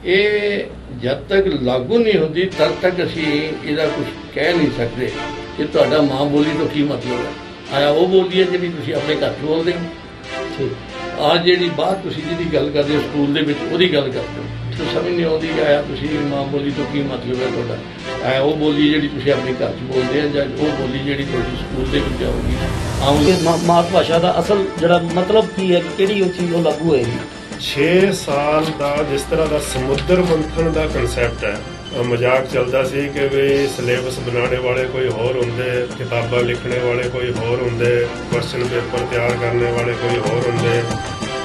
ये जब तक लागू नहीं होती तब तक असी इहदा कुछ कह नहीं सकते कि तुहाडा मां बोली तो की मतलब है। आया वो बोली है जिहड़ी तुसीं अपने घर च बोलदे हो, ठीक आ जिहड़ी बाहर तुसीं जिहदी गल करदे हो स्कूल दे विच ओहदी गल करदे हो, तो समझ नहीं आउंदी कि आया तुसीं मां बोली तो की मतलब है तुहाडा। आया वो बोली जिहड़ी तुसीं अपने घर च बोलदे हो जां वो बोली जिहड़ी तुहाडी स्कूल दे विच आउगी आउंगी। मात भाषा का असल जिहड़ा मतलब की है, किहड़ी वो चीज़ वो लागू होएगी। 6 साल का जिस तरह का समुद्र मंथन का कंसैप्ट है, मजाक चलता सी कि भी सिलेबस बनाने वाले कोई होर होंदे, किताबां लिखने वाले कोई होर होंदे, क्वेश्चन पेपर तैयार करने वाले कोई होर होंदे,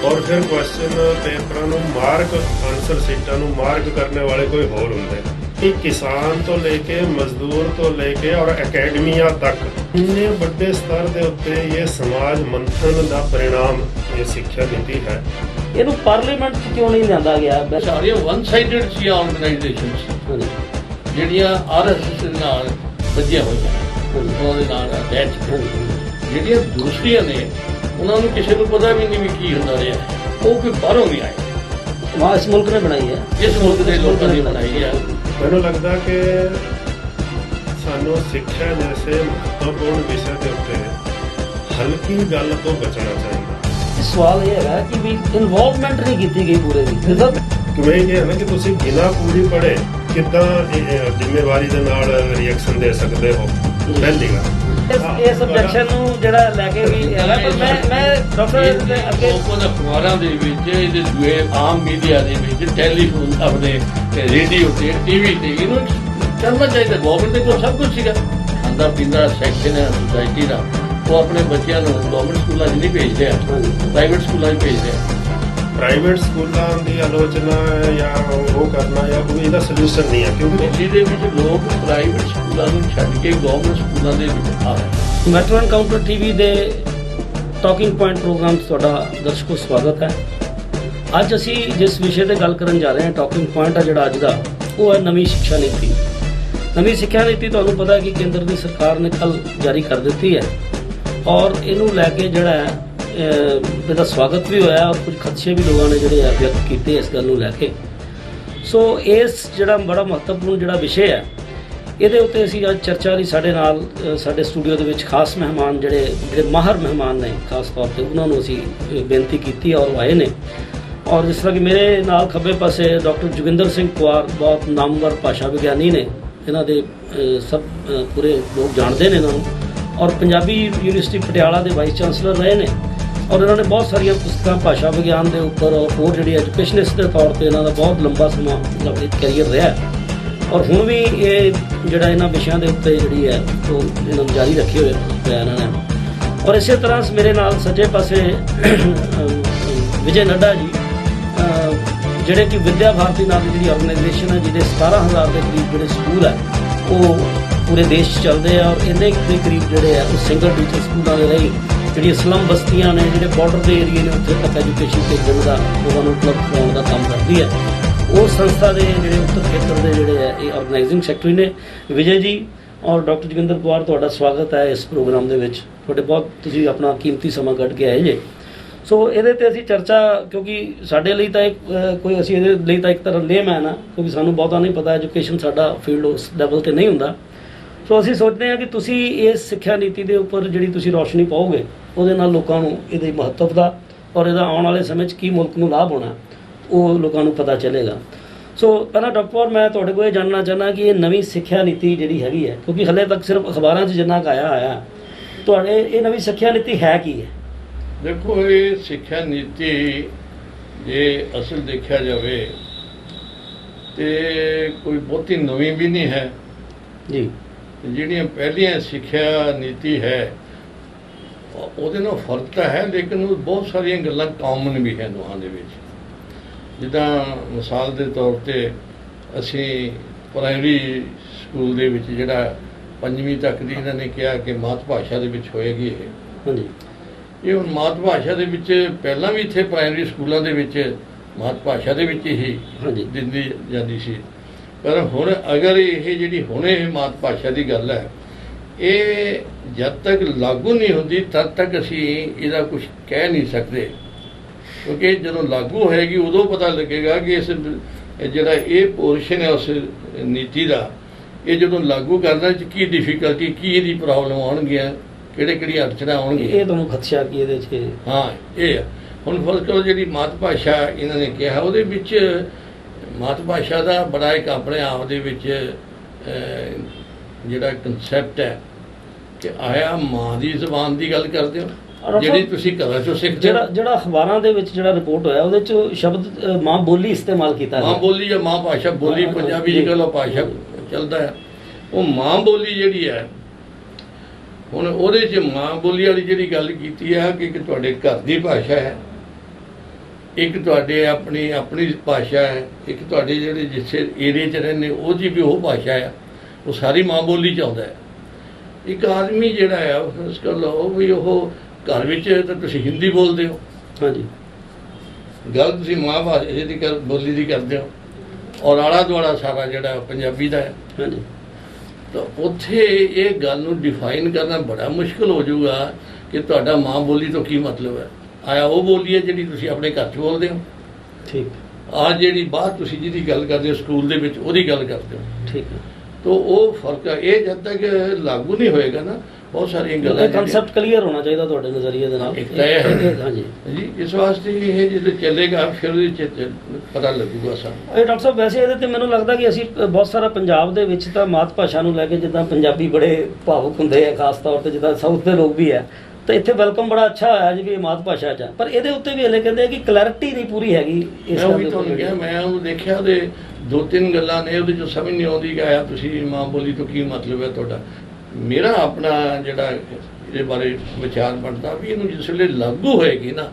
और फिर क्वेश्चन पेपरां नूं मार्क आंसर सीटां नूं मार्क करने वाले कोई होर होंदे। कि किसान तो लेके मजदूर तो लेके और अकैडमियां तक इन्ने बड़े स्तर के उत्ते ये समाज मंथन का परिणाम ये शिक्षा नीति है। ਇਹਨੂੰ ਪਾਰਲੀਮੈਂਟ 'ਚ ਕਿਉਂ ਨਹੀਂ ਲਿਆਂਦਾ ਗਿਆ? ਸਾਰੀਆਂ ਵਨ ਸਾਈਡਡ ਸੀ ਆਰਗੇਨਾਈਜੇਸ਼ਨਸ ਜਿਹੜੀਆਂ ਆਰਐਸਐਸ ਦੇ ਨਾਲ ਬੱਝੀਆਂ ਹੋਈਆਂ, ਉਹਨਾਂ ਦੇ ਨਾਲ ਅਟੈਚ, ਜਿਹੜੀਆਂ ਦੂਸਰੀਆਂ ਨੇ ਉਹਨਾਂ ਨੂੰ ਕਿਸੇ ਨੂੰ ਪਤਾ ਵੀ ਨਹੀਂ ਵੀ ਕੀ ਹੁੰਦਾ ਰਿਹਾ, ਉਹ ਕੋਈ ਬਾਹਰੋਂ ਨਹੀਂ ਆਏ। वहाँ इस मुल्क ने बनाई है, ਇਸ ਮੁਲਕ ਦੇ ਲੋਕਾਂ ਨੇ ਬਣਾਈ ਹੈ। ਮੈਨੂੰ ਲੱਗਦਾ ਕਿ ਸਾਨੂੰ ਸਿੱਖਿਆ ਜੈਸੇ ਮਹੱਤਵਪੂਰਨ ਵਿਸ਼ੇ ਦੇ ਉੱਤੇ ਹਲਕੀ ਗੱਲ ਤੋਂ ਬਚਣਾ ਚਾਹੀਦਾ। सवाल ये है कि भी इन्वॉल्वमेंट नहीं की गई पूरे की ਕਿਵੇਂ ਇਹ ਹੈ ਨਾ ਕਿ ਤੁਸੀਂ ਬਿਨਾਂ ਪੂਰੀ ਪੜ੍ਹੇ ਕਿੱਦਾਂ ਜ਼ਿੰਮੇਵਾਰੀ ਦੇ ਨਾਲ ਰਿਐਕਸ਼ਨ ਦੇ ਸਕਦੇ ਹੋ। ਪਹਿਲੀ ਗੱਲ ਇਸ ਸਬਜੈਕਸ਼ਨ ਨੂੰ ਜਿਹੜਾ ਲੈ ਕੇ ਵੀ ਹੈਗਾ, ਪਰ ਮੈਂ ਡਾਕਟਰ ਦੇ ਅੱਗੇ ਲੋਕਾਂ ਅਖਬਾਰਾਂ ਦੇ ਵਿੱਚ, ਇਹਦੇ ਦੂਏ ਆਮ ਮੀਡੀਆ ਦੇ ਵਿੱਚ, ਟੈਲੀਫੋਨ, ਆਪਣੇ ਰੇਡੀਓ ਤੇ, ਟੀਵੀ ਤੇ ਇਹਨੂੰ ਕਰਨਾ ਚਾਹੀਦਾ। ਗਵਰਨਮੈਂਟ ਦੇ ਕੋਲ ਸਭ ਕੁਝ ਸੀਗਾ, ਖਾਂਦਾ ਪੀਂਦਾ ਸੈਕਸ਼ਨ ਹੈ ਸੁਸਾਇਟੀ ਦਾ, ਉਹ ਆਪਣੇ ਬੱਚਿਆਂ ਨੂੰ ਗਵਰਨਮੈਂਟ ਸਕੂਲਾਂ 'ਚ ਨਹੀਂ ਭੇਜ ਰਿਹਾ, ਪ੍ਰਾਈਵੇਟ ਸਕੂਲਾਂ 'ਚ ਭੇਜ ਰਿਹਾ। ਪ੍ਰਾਈਵੇਟ ਸਕੂਲਾਂ ਦੀ ਆਲੋਚਨਾ ਜਾਂ ਉਹ ਕਰਨਾ ਜਾਂ ਕੋਈ ਇਹਦਾ ਸੋਲੂਸ਼ਨ ਨਹੀਂ ਹੈ, ਕਿਉਂਕਿ ਜਿਹਦੇ ਵਿੱਚ ਲੋਕ ਪ੍ਰਾਈਵੇਟ ਸਕੂਲਾਂ ਨੂੰ ਛੱਡ ਕੇ ਗਵਰਨਮੈਂਟ ਸਕੂਲਾਂ ਦੇ ਵਿੱਚ ਆ ਰਹੇ। ਮੈਟਰੋ ਐਨਕਾਊਂਟਰ ਟੀਵੀ ਦੇ ਟਾਕਿੰਗ ਪੁਆਇੰਟ ਪ੍ਰੋਗਰਾਮ 'ਚ ਤੁਹਾਡਾ ਦਰਸ਼ਕੋ ਸਵਾਗਤ ਹੈ। ਅੱਜ ਅਸੀਂ ਜਿਸ ਵਿਸ਼ੇ ਤੇ ਗੱਲ ਕਰਨ ਜਾ ਰਹੇ ਹਾਂ, ਟਾਕਿੰਗ ਪੁਆਇੰਟ ਹੈ ਜਿਹੜਾ ਅੱਜ ਦਾ, ਉਹ ਹੈ ਨਵੀਂ ਸਿੱਖਿਆ ਨੀਤੀ। ਨਵੀਂ ਸਿੱਖਿਆ ਨੀਤੀ ਤੁਹਾਨੂੰ ਪਤਾ ਹੈ ਕਿ ਕੇਂਦਰ ਦੀ ਸਰਕਾਰ ਨੇ ਕੱਲ੍ਹ ਜਾਰੀ ਕਰ ਦਿੱਤੀ ਹੈ, ਔਰ ਇਹਨੂੰ ਲੈ ਕੇ ਜਿਹੜਾ ਹੈ ਇਹਦਾ ਸਵਾਗਤ ਵੀ ਹੋਇਆ, ਔਰ ਕੁਝ ਖਦਸ਼ੇ ਵੀ ਲੋਕਾਂ ਨੇ ਜਿਹੜੇ ਆ ਵਿਅਕਤ ਕੀਤੇ ਇਸ ਗੱਲ ਨੂੰ ਲੈ ਕੇ। ਸੋ ਇਸ ਜਿਹੜਾ ਬੜਾ ਮਹੱਤਵਪੂਰਨ ਜਿਹੜਾ ਵਿਸ਼ੇ ਹੈ, ਇਹਦੇ ਉੱਤੇ ਅਸੀਂ ਅੱਜ ਚਰਚਾ ਲਈ ਸਾਡੇ ਨਾਲ ਸਾਡੇ ਸਟੂਡੀਓ ਦੇ ਵਿੱਚ ਖਾਸ ਮਹਿਮਾਨ ਜਿਹੜੇ ਮਾਹਰ ਮਹਿਮਾਨ ਨੇ, ਖਾਸ ਤੌਰ ਤੇ ਉਹਨਾਂ ਨੂੰ ਅਸੀਂ ਬੇਨਤੀ ਕੀਤੀ ਔਰ ਆਏ ਨੇ। ਔਰ ਜਿਸ ਤਰ੍ਹਾਂ ਕਿ ਮੇਰੇ ਨਾਲ ਖੱਬੇ ਪਾਸੇ ਡਾਕਟਰ ਜੋਗਿੰਦਰ ਸਿੰਘ ਕੁਆਰ ਬਹੁਤ ਨਾਮਵਰ ਭਾਸ਼ਾ ਵਿਗਿਆਨੀ ਨੇ, ਇਹਨਾਂ ਦੇ ਸਭ ਪੂਰੇ ਲੋਕ ਜਾਣਦੇ ਨੇ ਇਹਨਾਂ ਨੂੰ, ਔਰ ਪੰਜਾਬੀ ਯੂਨੀਵਰਸਿਟੀ ਪਟਿਆਲਾ ਦੇ ਵਾਈਸ ਚਾਂਸਲਰ ਰਹੇ ਨੇ, ਔਰ ਇਹਨਾਂ ਨੇ ਬਹੁਤ ਸਾਰੀਆਂ ਪੁਸਤਕਾਂ ਭਾਸ਼ਾ ਵਿਗਿਆਨ ਦੇ ਉੱਪਰ ਔਰ ਹੋਰ ਜਿਹੜੀ ਐਜੂਕੇਸ਼ਨਿਸਟ ਦੇ ਤੌਰ 'ਤੇ ਇਹਨਾਂ ਦਾ ਬਹੁਤ ਲੰਬਾ ਸਮਾਂ ਮਤਲਬ ਇੱਕ ਕੈਰੀਅਰ ਰਿਹਾ, ਔਰ ਹੁਣ ਵੀ ਇਹ ਜਿਹੜਾ ਇਹਨਾਂ ਵਿਸ਼ਿਆਂ ਦੇ ਉੱਤੇ ਜਿਹੜੀ ਹੈ ਉਹ ਇਹਨਾਂ ਨੂੰ ਜਾਰੀ ਰੱਖੇ ਹੋਏ ਪਿਆ ਇਹਨਾਂ ਨੇ। ਔਰ ਇਸੇ ਤਰ੍ਹਾਂ ਮੇਰੇ ਨਾਲ ਸੱਜੇ ਪਾਸੇ ਵਿਜੇ ਨੱਡਾ ਜੀ, ਜਿਹੜੇ ਕਿ ਵਿਦਿਆ ਭਾਰਤੀ ਨਾਂ ਦੀ ਜਿਹੜੀ ਆਰਗੇਨਾਈਜੇਸ਼ਨ ਹੈ, ਜਿਹਦੇ 17,000 ਦੇ ਕਰੀਬ ਜਿਹੜੇ ਸਕੂਲ ਹੈ ਉਹ ਪੂਰੇ ਦੇਸ਼ 'ਚ ਚੱਲਦੇ ਆ, ਔਰ ਇੰਨੇ ਦੇ ਕਰੀਬ ਜਿਹੜੇ ਆ ਉਹ ਸਿੰਗਲ ਟੀਚਰ ਸਕੂਲਾਂ ਦੇ ਰਹੀ, ਜਿਹੜੀਆਂ ਸਲਮ ਬਸਤੀਆਂ ਨੇ, ਜਿਹੜੇ ਬਾਰਡਰ ਦੇ ਏਰੀਏ ਨੇ, ਉੱਥੇ ਤੱਕ ਐਜੂਕੇਸ਼ਨ ਭੇਜਣ ਦਾ ਲੋਕਾਂ ਨੂੰ ਉਪਲਬਧ ਕਰਾਉਣ ਦਾ ਕੰਮ ਕਰਦੀ ਹੈ। ਉਹ ਸੰਸਥਾ ਦੇ ਜਿਹੜੇ ਉੱਤਰ ਖੇਤਰ ਦੇ ਜਿਹੜੇ ਆ ਇਹ ਆਰਗੇਨਾਈਜ਼ਿੰਗ ਸੈਕਟਰੀ ਨੇ। ਵਿਜੇ ਜੀ ਔਰ ਡਾਕਟਰ ਜੋਗਿੰਦਰ ਕੁਮਾਰ, ਤੁਹਾਡਾ ਸਵਾਗਤ ਹੈ ਇਸ ਪ੍ਰੋਗਰਾਮ ਦੇ ਵਿੱਚ। ਤੁਹਾਡੇ ਬਹੁਤ ਤੁਸੀਂ ਆਪਣਾ ਕੀਮਤੀ ਸਮਾਂ ਕੱਢ ਕੇ ਆਏ ਜੇ। ਸੋ ਇਹਦੇ ਤੇ ਅਸੀਂ ਚਰਚਾ, ਕਿਉਂਕਿ ਸਾਡੇ ਲਈ ਤਾਂ ਕੋਈ ਅਸੀਂ ਇਹਦੇ ਲਈ ਤਾਂ ਇੱਕ ਤਰ੍ਹਾਂ ਲੇਮੈਨ ਆ, ਕਿਉਂਕਿ ਸਾਨੂੰ ਬਹੁਤਾ ਨਹੀਂ ਪਤਾ, ਐਜੂਕੇਸ਼ਨ ਸਾਡਾ ਫੀਲਡ ਉਸ ਲੈਵਲ 'ਤੇ ਨਹੀਂ ਹੁੰਦਾ। ਸੋ ਅਸੀਂ ਸੋਚਦੇ ਹਾਂ ਕਿ ਤੁਸੀਂ ਇਸ ਸਿੱਖਿਆ ਨੀਤੀ ਦੇ ਉੱਪਰ ਜਿਹੜੀ ਤੁਸੀਂ ਰੌਸ਼ਨੀ ਪਾਓਗੇ, ਉਹਦੇ ਨਾਲ ਲੋਕਾਂ ਨੂੰ ਇਹਦੇ ਮਹੱਤਵ ਦਾ ਔਰ ਇਹਦਾ ਆਉਣ ਵਾਲੇ ਸਮੇਂ 'ਚ ਕੀ ਮੁਲਕ ਨੂੰ ਲਾਭ ਹੋਣਾ ਉਹ ਲੋਕਾਂ ਨੂੰ ਪਤਾ ਚੱਲੇਗਾ। ਸੋ ਪਹਿਲਾਂ ਡਾਕਟਰ ਕੌਰ, ਮੈਂ ਤੁਹਾਡੇ ਕੋਲ ਇਹ ਜਾਣਨਾ ਚਾਹੁੰਦਾ ਕਿ ਇਹ ਨਵੀਂ ਸਿੱਖਿਆ ਨੀਤੀ ਜਿਹੜੀ ਹੈਗੀ ਹੈ, ਕਿਉਂਕਿ ਹਾਲੇ ਤੱਕ ਸਿਰਫ ਅਖਬਾਰਾਂ 'ਚ ਜਿੰਨਾ ਕੁ ਆਇਆ ਤੁਹਾਡੇ, ਇਹ ਨਵੀਂ ਸਿੱਖਿਆ ਨੀਤੀ ਹੈ ਕੀ ਹੈ? ਦੇਖੋ, ਇਹ ਸਿੱਖਿਆ ਨੀਤੀ ਜੇ ਅਸਲ ਦੇਖਿਆ ਜਾਵੇ ਤੇ ਕੋਈ ਬਹੁਤੀ ਨਵੀਂ ਵੀ ਨਹੀਂ ਹੈ ਜੀ। ਜਿਹੜੀਆਂ ਪਹਿਲੀਆਂ ਸਿੱਖਿਆ ਨੀਤੀ ਹੈ ਉਹਦੇ ਨਾਲ ਫਰਕ ਤਾਂ ਹੈ, ਲੇਕਿਨ ਉਹ ਬਹੁਤ ਸਾਰੀਆਂ ਗੱਲਾਂ ਕਾਮਨ ਵੀ ਹੈ ਦੋਹਾਂ ਦੇ ਵਿੱਚ। ਜਿੱਦਾਂ ਮਿਸਾਲ ਦੇ ਤੌਰ 'ਤੇ ਅਸੀਂ ਪ੍ਰਾਇਮਰੀ ਸਕੂਲ ਦੇ ਵਿੱਚ ਜਿਹੜਾ 5ਵੀਂ ਤੱਕ ਦੀ ਇਹਨਾਂ ਨੇ ਕਿਹਾ ਕਿ ਮਾਤ ਭਾਸ਼ਾ ਦੇ ਵਿੱਚ ਹੋਏਗੀ ਇਹ। ਹਾਂਜੀ। ਇਹ ਹੁਣ ਮਾਤ ਭਾਸ਼ਾ ਦੇ ਵਿੱਚ ਪਹਿਲਾਂ ਵੀ ਇੱਥੇ ਪ੍ਰਾਇਮਰੀ ਸਕੂਲਾਂ ਦੇ ਵਿੱਚ ਮਾਤ ਭਾਸ਼ਾ ਦੇ ਵਿੱਚ ਹੀ ਦਿੰਦੀ ਜਾਂਦੀ ਸੀ, ਪਰ ਹੁਣ ਅਗਰ ਇਹ ਜਿਹੜੀ ਹੁਣ ਇਹ ਮਾਤ ਭਾਸ਼ਾ ਦੀ ਗੱਲ ਹੈ, ਇਹ ਜਦ ਤੱਕ ਲਾਗੂ ਨਹੀਂ ਹੁੰਦੀ ਤਦ ਤੱਕ ਅਸੀਂ ਇਹਦਾ ਕੁਝ ਕਹਿ ਨਹੀਂ ਸਕਦੇ, ਕਿਉਂਕਿ ਜਦੋਂ ਲਾਗੂ ਹੋਏਗੀ ਉਦੋਂ ਪਤਾ ਲੱਗੇਗਾ ਕਿ ਇਸ ਜਿਹੜਾ ਇਹ ਪੋਰਸ਼ਨ ਹੈ ਉਸ ਨੀਤੀ ਦਾ, ਇਹ ਜਦੋਂ ਲਾਗੂ ਕਰਨਾ ਚ ਕੀ ਡਿਫਿਕਲਟੀ, ਕੀ ਇਹਦੀ ਪ੍ਰੋਬਲਮ ਆਉਣਗੀਆਂ, ਕਿਹੜੀਆਂ ਅੜਚਣਾਂ ਆਉਣਗੀਆਂ, ਇਹ ਤੁਹਾਨੂੰ ਖਦਸ਼ਾ ਕੀ ਇਹਦੇ 'ਚ? ਹਾਂ ਇਹ ਆ। ਹੁਣ ਫਰਜ਼ ਕਰੋ ਜਿਹੜੀ ਮਾਤ ਭਾਸ਼ਾ ਇਹਨਾਂ ਨੇ ਕਿਹਾ, ਉਹਦੇ ਵਿੱਚ ਮਾਤ ਭਾਸ਼ਾ ਦਾ ਬੜਾ ਇੱਕ ਆਪਣੇ ਆਪ ਦੇ ਵਿੱਚ ਜਿਹੜਾ ਕਨਸੈਪਟ ਹੈ ਕਿ ਆਇਆ ਮਾਂ ਦੀ ਜ਼ੁਬਾਨ ਦੀ ਗੱਲ ਕਰਦੇ ਹੋ ਜਿਹੜੀ ਤੁਸੀਂ ਘਰਾਂ ਚੋਂ ਸਿੱਖਦੇ ਹੋ। ਜਿਹੜਾ ਅਖਬਾਰਾਂ ਦੇ ਵਿੱਚ ਜਿਹੜਾ ਰਿਪੋਰਟ ਹੋਇਆ ਉਹਦੇ 'ਚ ਸ਼ਬਦ ਮਾਂ ਬੋਲੀ ਇਸਤੇਮਾਲ ਕੀਤਾ ਮਾਂ ਬੋਲੀ ਜਾਂ ਮਾਂ ਭਾਸ਼ਾ ਬੋਲੀ ਪੰਜਾਬੀ ਦੀ ਗੱਲ ਭਾਸ਼ਾ ਚੱਲਦਾ ਹੈ। ਉਹ ਮਾਂ ਬੋਲੀ ਜਿਹੜੀ ਹੈ, ਹੁਣ ਉਹਦੇ 'ਚ ਮਾਂ ਬੋਲੀ ਵਾਲੀ ਜਿਹੜੀ ਗੱਲ ਕੀਤੀ ਹੈ ਕਿ ਇੱਕ ਤੁਹਾਡੇ ਘਰ ਦੀ ਭਾਸ਼ਾ ਹੈ, ਇੱਕ ਤੁਹਾਡੇ ਆਪਣੀ ਭਾਸ਼ਾ ਹੈ, ਇੱਕ ਤੁਹਾਡੇ ਜਿਹੜੇ ਜਿਸ ਏਰੀਏ 'ਚ ਰਹਿੰਦੇ ਉਹਦੀ ਵੀ ਉਹ ਭਾਸ਼ਾ ਹੈ, ਉਹ ਸਾਰੀ ਮਾਂ ਬੋਲੀ 'ਚ ਆਉਂਦਾ ਹੈ। ਇੱਕ ਆਦਮੀ ਜਿਹੜਾ ਹੈ ਉਸ ਕਰ ਲਓ ਵੀ ਉਹ ਘਰ ਵਿੱਚ ਤਾਂ ਤੁਸੀਂ ਹਿੰਦੀ ਬੋਲਦੇ ਹੋ, ਹਾਂਜੀ, ਗੱਲ ਤੁਸੀਂ ਮਾਂ ਭਾਸ਼ਾ ਦੀ ਬੋਲੀ ਦੀ ਕਰਦੇ ਹੋ, ਔਰ ਆਲਾ ਦੁਆਲਾ ਸਾਰਾ ਜਿਹੜਾ ਪੰਜਾਬੀ ਦਾ ਹੈ। ਹਾਂਜੀ, ਤਾਂ ਉੱਥੇ ਇਹ ਗੱਲ ਨੂੰ ਡਿਫਾਈਨ ਕਰਨਾ ਬੜਾ ਮੁਸ਼ਕਲ ਹੋ ਜਾਊਗਾ ਕਿ ਤੁਹਾਡਾ ਮਾਂ ਬੋਲੀ ਤੋਂ ਕੀ ਮਤਲਬ ਹੈ। ਆਇਆ ਉਹ ਬੋਲੀ ਹੈ ਜਿਹੜੀ ਤੁਸੀਂ ਆਪਣੇ ਘਰ 'ਚ ਬੋਲਦੇ ਹੋ, ਠੀਕ, ਆ ਜਿਹੜੀ ਬਾਹਰ ਤੁਸੀਂ ਜਿਹਦੀ ਗੱਲ ਕਰਦੇ ਹੋ ਸਕੂਲ ਦੇ ਵਿੱਚ ਉਹਦੀ ਗੱਲ ਕਰਦੇ ਹੋ, ਠੀਕ ਹੈ। ਤਾਂ ਉਹ ਫਰਕ ਹੈ। ਇਹ ਜਦ ਤੱਕ ਲਾਗੂ ਨਹੀਂ ਹੋਏਗਾ ਨਾ, ਬਹੁਤ ਸਾਰੀਆਂ ਗੱਲਾਂ ਕਨਸੈਪਟ ਕਲੀਅਰ ਹੋਣਾ ਚਾਹੀਦਾ ਤੁਹਾਡੇ ਨਜ਼ਰੀਏ ਦੇ ਨਾਲ। ਇੱਕ ਤਾਂ ਇਹ ਹੈ ਹਾਂਜੀ ਜੀ, ਇਸ ਵਾਸਤੇ ਇਹ ਜਦੋਂ ਚੱਲੇਗਾ ਫਿਰ ਉਹਦੇ 'ਚ ਪਤਾ ਲੱਗੂਗਾ ਸਾਨੂੰ। ਇਹ ਡਾਕਟਰ ਸਾਹਿਬ ਵੈਸੇ ਇਹਦੇ ਤੇ ਮੈਨੂੰ ਲੱਗਦਾ ਕਿ ਅਸੀਂ ਬਹੁਤ ਸਾਰਾ ਪੰਜਾਬ ਦੇ ਵਿੱਚ ਤਾਂ ਮਾਤ ਭਾਸ਼ਾ ਨੂੰ ਲੈ ਕੇ ਜਿੱਦਾਂ ਪੰਜਾਬੀ ਬੜੇ ਭਾਵੁਕ ਹੁੰਦੇ ਆ, ਖਾਸ ਤੌਰ ਤੇ ਜਿੱਦਾਂ ਸਾਊਥ ਦੇ ਲੋਕ ਵੀ ਹੈ, ਤਾਂ ਇੱਥੇ ਵੈਲਕਮ ਬੜਾ ਅੱਛਾ ਹੋਇਆ ਜੀ ਵੀ ਇਹ ਮਾਤ ਭਾਸ਼ਾ 'ਚ, ਪਰ ਇਹਦੇ ਉੱਤੇ ਵੀ ਹਲੇ ਕਹਿੰਦੇ ਆ ਕਿ ਕਲੈਰਿਟੀ ਨਹੀਂ ਪੂਰੀ ਹੈਗੀ ਇਸ ਮੈਂ ਵੀ ਤੁਹਾਨੂੰ ਕਿਹਾ, ਮੈਂ ਉਹ ਦੇਖਿਆ ਉਹਦੇ 2-3 ਗੱਲਾਂ ਨੇ ਉਹਦੇ 'ਚੋਂ ਸਮਝ ਨਹੀਂ ਆਉਂਦੀ ਕਿ ਆਇਆ ਤੁਸੀਂ ਮਾਂ ਬੋਲੀ ਤੋਂ ਕੀ ਮਤਲਬ ਹੈ ਤੁਹਾਡਾ। ਮੇਰਾ ਆਪਣਾ ਜਿਹੜਾ ਇਹਦੇ ਬਾਰੇ ਵਿਚਾਰ ਬਣਦਾ ਵੀ ਇਹਨੂੰ ਜਿਸ ਵੇਲੇ ਲਾਗੂ ਹੋਏਗੀ ਨਾ,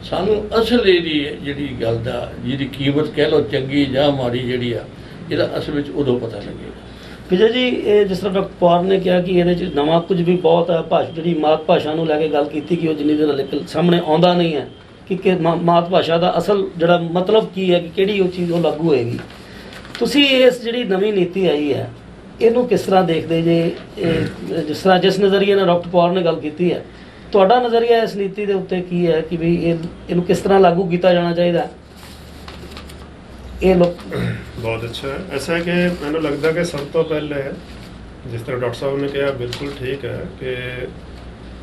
ਸਾਨੂੰ ਅਸਲ ਇਹਦੀ ਜਿਹੜੀ ਗੱਲ ਦਾ ਜਿਹਦੀ ਕੀਮਤ ਕਹਿ ਲਓ ਚੰਗੀ ਜਾਂ ਮਾੜੀ ਜਿਹੜੀ ਆ, ਇਹਦਾ ਅਸਲ ਵਿੱਚ ਉਦੋਂ ਪਤਾ ਲੱਗੇਗਾ। ਵਿਜੇ ਜੀ, ਇਹ ਜਿਸ ਤਰ੍ਹਾਂ ਡਾਕਟਰ ਪਵਾਰ ਨੇ ਕਿਹਾ ਕਿ ਇਹਦੇ 'ਚ ਨਵਾਂ ਕੁਝ ਵੀ ਬਹੁਤ ਹੈ, ਜਿਹੜੀ ਮਾਤ ਭਾਸ਼ਾ ਨੂੰ ਲੈ ਕੇ ਗੱਲ ਕੀਤੀ ਕਿ ਉਹ ਜਿੰਨੀ ਦੇਰ ਹਲੇ ਸਾਹਮਣੇ ਆਉਂਦਾ ਨਹੀਂ ਹੈ ਕਿ ਮਾਤ ਭਾਸ਼ਾ ਦਾ ਅਸਲ ਜਿਹੜਾ ਮਤਲਬ ਕੀ ਹੈ, ਕਿ ਕਿਹੜੀ ਉਹ ਚੀਜ਼ ਉਹ ਲਾਗੂ ਹੋਏਗੀ। ਤੁਸੀਂ ਇਸ ਜਿਹੜੀ ਨਵੀਂ ਨੀਤੀ ਆਈ ਹੈ ਇਹਨੂੰ ਕਿਸ ਤਰ੍ਹਾਂ ਦੇਖਦੇ ਜੇ? ਜਿਸ ਨਜ਼ਰੀਏ ਨਾਲ ਡਾਕਟਰ ਪਵਾਰ ਨੇ ਗੱਲ ਕੀਤੀ ਹੈ, ਤੁਹਾਡਾ ਨਜ਼ਰੀਆ ਇਸ ਨੀਤੀ ਦੇ ਉੱਤੇ ਕੀ ਹੈ ਕਿ ਵੀ ਇਹਨੂੰ ਕਿਸ ਤਰ੍ਹਾਂ ਲਾਗੂ ਕੀਤਾ ਜਾਣਾ ਚਾਹੀਦਾ? ਇਹ ਲੋਕ ਬਹੁਤ ਅੱਛਾ ਹੈ। ਐਸਾ ਹੈ ਕਿ ਮੈਨੂੰ ਲੱਗਦਾ ਕਿ ਸਭ ਤੋਂ ਪਹਿਲੇ ਜਿਸ ਤਰ੍ਹਾਂ ਡਾਕਟਰ ਸਾਹਿਬ ਨੇ ਕਿਹਾ ਬਿਲਕੁਲ ਠੀਕ ਹੈ ਕਿ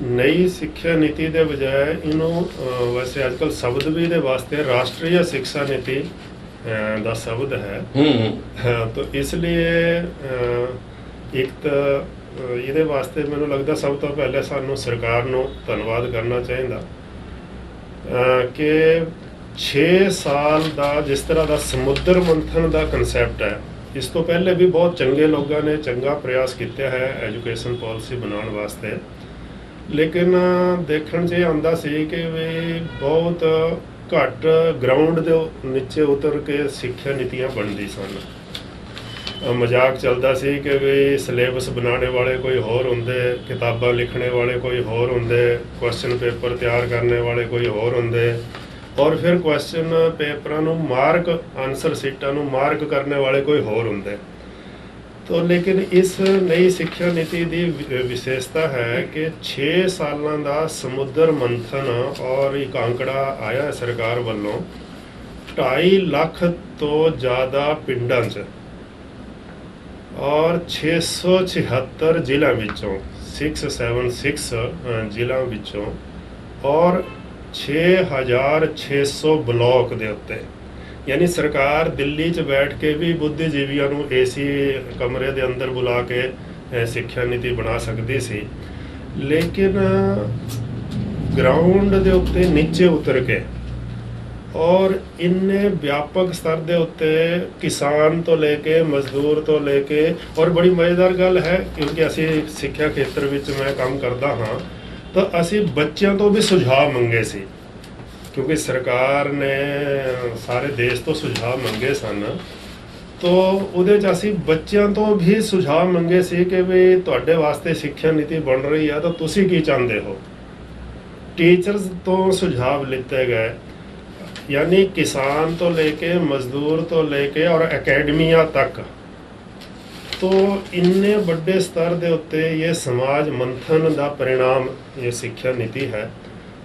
ਨਈ ਸਿੱਖਿਆ ਨੀਤੀ ਦੇ ਬਜਾਏ ਇਹਨੂੰ ਵੈਸੇ ਅੱਜ ਕੱਲ੍ਹ ਸ਼ਬਦ ਵੀ ਇਹਦੇ ਵਾਸਤੇ ਰਾਸ਼ਟਰੀ ਸਿੱਖਿਆ ਨੀਤੀ ਦਾ ਸ਼ਬਦ ਹੈ। ਤਾਂ ਇਸ ਲਈ ਇੱਕ ਤਾਂ ਇਹਦੇ ਵਾਸਤੇ ਮੈਨੂੰ ਲੱਗਦਾ ਸਭ ਤੋਂ ਪਹਿਲੇ ਸਾਨੂੰ ਸਰਕਾਰ ਨੂੰ ਧੰਨਵਾਦ ਕਰਨਾ ਚਾਹੀਦਾ ਕਿ 6 ਸਾਲ ਦਾ ਜਿਸ ਤਰ੍ਹਾਂ ਦਾ ਸਮੁੰਦਰ ਮੰਥਨ ਦਾ ਕਨਸੈਪਟ ਹੈ, ਇਸ ਤੋਂ ਪਹਿਲੇ ਵੀ ਬਹੁਤ ਚੰਗੇ ਲੋਕਾਂ ਨੇ ਚੰਗਾ ਪ੍ਰਯਾਸ ਕੀਤਾ ਹੈ ਐਜੂਕੇਸ਼ਨ ਪਾਲਿਸੀ ਬਣਾਉਣ ਵਾਸਤੇ, ਲੇਕਿਨ ਦੇਖਣ 'ਚ ਇਹ ਆਉਂਦਾ ਸੀ ਕਿ ਵੀ ਬਹੁਤ ਘੱਟ ਗਰਾਊਂਡ ਦੇ ਨੀਚੇ ਉਤਰ ਕੇ ਸਿੱਖਿਆ ਨੀਤੀਆਂ ਬਣਦੀ ਸਨ। ਮਜ਼ਾਕ ਚੱਲਦਾ ਸੀ ਕਿ ਵੀ ਸਿਲੇਬਸ ਬਣਾਉਣੇ ਵਾਲੇ ਕੋਈ ਹੋਰ ਹੁੰਦੇ, ਕਿਤਾਬਾਂ ਲਿਖਣੇ ਵਾਲੇ ਕੋਈ ਹੋਰ ਹੁੰਦੇ, ਕੁਐਸਚਨ ਪੇਪਰ ਤਿਆਰ ਕਰਨੇ ਵਾਲੇ ਕੋਈ ਹੋਰ ਹੁੰਦੇ, ਔਰ ਫਿਰ ਕੁਐਸਚਨ ਪੇਪਰਾਂ ਨੂੰ ਮਾਰਕ ਆਨਸਰ ਸੀਟਾਂ ਨੂੰ ਮਾਰਕ ਕਰਨੇ ਵਾਲੇ ਕੋਈ ਹੋਰ ਹੁੰਦੇ। तो लेकिन इस नई शिक्षा नीति की विशेषता है कि 6 सालों का समुद्र मंथन और एक आंकड़ा आया है सरकार वालों 2.5 लाख तो ज़्यादा पिंडां च और 676 जिलों विचों 676 जिलों विचों और 6600 ब्लॉक दे उत्ते, यानी सरकार दिल्ली च बैठ के भी बुद्धिजीवियों को एसी कमरे के अंदर बुला के सिक्ख्या नीति बना सकती सी, लेकिन ग्राउंड के उत्ते नीचे उतर के और इन्ने व्यापक स्तर के उत्ते किसान तो लेके मजदूर तो लेके, और बड़ी मज़ेदार गल है क्योंकि असी सिक्ख्या खेत्र में मैं काम करता हाँ, तो असी बच्चों तो भी सुझाव मंगे सी क्योंकि सरकार ने सारे देश तो सुझाव मंगे सन, तो उहदे च असीं बच्चों तो भी सुझाव मंगे सी कि भी तुहाडे वास्ते सिक्ख्या नीति बन रही है तो तुसीं की चाहते हो। टीचर्स तो सुझाव लिते गए, यानी किसान तो लेके मजदूर तो लेके और अकैडमिया तक, तो इन्ने बड़े स्तर के उत्ते ये समाज मंथन का परिणाम ये सिक्ख्या नीति है।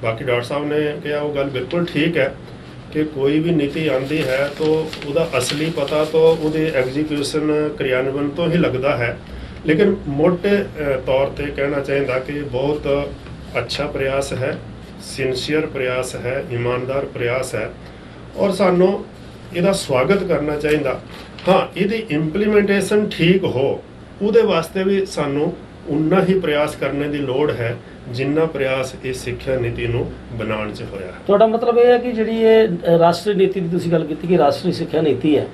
बाकी डॉक्टर साहब ने कहा वो गल बिल्कुल ठीक है कि कोई भी नीति आती है तो ਉਹਦਾ असली पता तो ਉਹਦੇ एग्जीक्यूशन क्रियान्वयन तो ही लगता है। लेकिन मोटे तौर पे कहना चाहिए कि बहुत अच्छा प्रयास है, सिंसीयर प्रयास है, ईमानदार प्रयास है और सानू ਇਹਦਾ स्वागत करना चाहिए। हाँ, ਇਹਦੀ इंप्लीमेंटेशन ठीक हो ਉਹਦੇ ਵਾਸਤੇ ਵੀ ਸਾਨੂੰ उन्ना ही प्रयास करने की लोड़ है जिन्ना प्रयास इस सिक्ख्या नीति ਨੂੰ ਬਣਾਉਣ 'ਚ ਹੋਇਆ ਹੈ। ਤੁਹਾਡਾ ਮਤਲਬ ਇਹ ਹੈ ਕਿ ਜਿਹੜੀ ਇਹ ਰਾਸ਼ਟਰੀ ਨੀਤੀ ਦੀ ਤੁਸੀਂ ਗੱਲ ਕੀਤੀ ਕਿ ਰਾਸ਼ਟਰੀ ਸਿੱਖਿਆ ਨੀਤੀ ਹੈ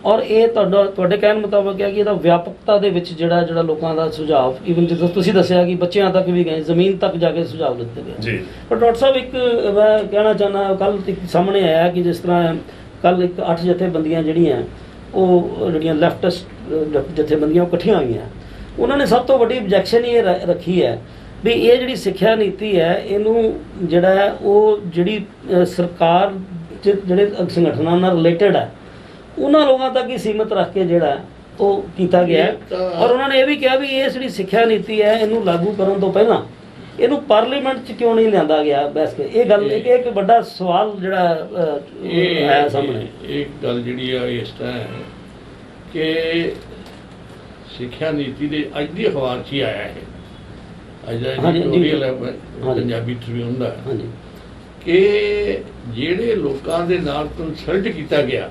ਔਰ ਇਹ ਤੁਹਾਡੇ ਕਹਿਣ ਮੁਤਾਬਕ ਹੈ ਕਿ ਇਹਦਾ ਵਿਆਪਕਤਾ ਦੇ ਵਿੱਚ ਜਿਹੜਾ ਲੋਕਾਂ ਦਾ ਸੁਝਾਅ ਈਵਨ ਜਦੋਂ ਤੁਸੀਂ ਦੱਸਿਆ ਕਿ ਬੱਚਿਆਂ ਤੱਕ ਵੀ ਗਏ, ਜ਼ਮੀਨ ਤੱਕ ਜਾ ਕੇ ਸੁਝਾਅ ਦਿੱਤੇ ਗਏ ਜੀ। ਪਰ ਡਾਕਟਰ ਸਾਹਿਬ ਇੱਕ ਮੈਂ ਕਹਿਣਾ ਚਾਹੁੰਦਾ, ਕੱਲ ਸਾਹਮਣੇ ਆਇਆ ਕਿ ਜਿਸ ਤਰ੍ਹਾਂ ਕੱਲ ਇੱਕ 8 ਜਥੇਬੰਦੀਆਂ ਜਿਹੜੀਆਂ ਉਹ ਜਿਹੜੀਆਂ ਲੈਫਟਿਸਟ ਜਥੇਬੰਦੀਆਂ ਉਹ ਇਕੱਠੀਆਂ ਹੋਈਆਂ, ਉਹਨਾਂ ਨੇ ਸਭ ਤੋਂ ਵੱਡੀ ਆਬਜੈਕਸ਼ਨ ਇਹ ਰੱਖੀ ਹੈ ਵੀ ਇਹ ਜਿਹੜੀ ਸਿੱਖਿਆ ਨੀਤੀ ਹੈ ਇਹਨੂੰ ਜਿਹੜਾ ਹੈ ਉਹ ਜਿਹੜੀ ਸਰਕਾਰ ਜਿਹੜੇ ਸੰਗਠਨਾਂ ਨਾਲ ਰਿਲੇਟਡ ਹੈ ਉਹਨਾਂ ਲੋਕਾਂ ਤੱਕ ਹੀ ਸੀਮਿਤ ਰੱਖ ਕੇ ਜਿਹੜਾ ਉਹ ਕੀਤਾ ਗਿਆ ਹੈ। ਔਰ ਉਹਨਾਂ ਨੇ ਇਹ ਵੀ ਕਿਹਾ ਵੀ ਇਹ ਜਿਹੜੀ ਸਿੱਖਿਆ ਨੀਤੀ ਹੈ ਇਹਨੂੰ ਲਾਗੂ ਕਰਨ ਤੋਂ ਪਹਿਲਾਂ ਇਹਨੂੰ ਪਾਰਲੀਮੈਂਟ 'ਚ ਕਿਉਂ ਨਹੀਂ ਲਿਆਂਦਾ ਗਿਆ ਬਹਿਸ ਕੇ। ਇਹ ਗੱਲ ਇੱਕ ਵੱਡਾ ਸਵਾਲ ਜਿਹੜਾ ਆਇਆ ਸਾਹਮਣੇ। ਇੱਕ ਗੱਲ ਜਿਹੜੀ ਆ ਇਸ ਤਰ੍ਹਾਂ ਹੈ ਕਿ ਸਿੱਖਿਆ ਨੀਤੀ ਦੇ ਅੱਜ ਦੀ ਅਖਬਾਰ 'ਚ ਹੀ ਆਇਆ ਹੈ, ਅੱਜ ਦਾ ਐਡੀਟੋਰੀਅਲ ਹੈ ਪੰਜਾਬੀ ਟ੍ਰਿਬਿਊਨ ਦਾ, ਕਿ ਜਿਹੜੇ ਲੋਕਾਂ ਦੇ ਨਾਲ ਕੰਸਲਟ ਕੀਤਾ ਗਿਆ,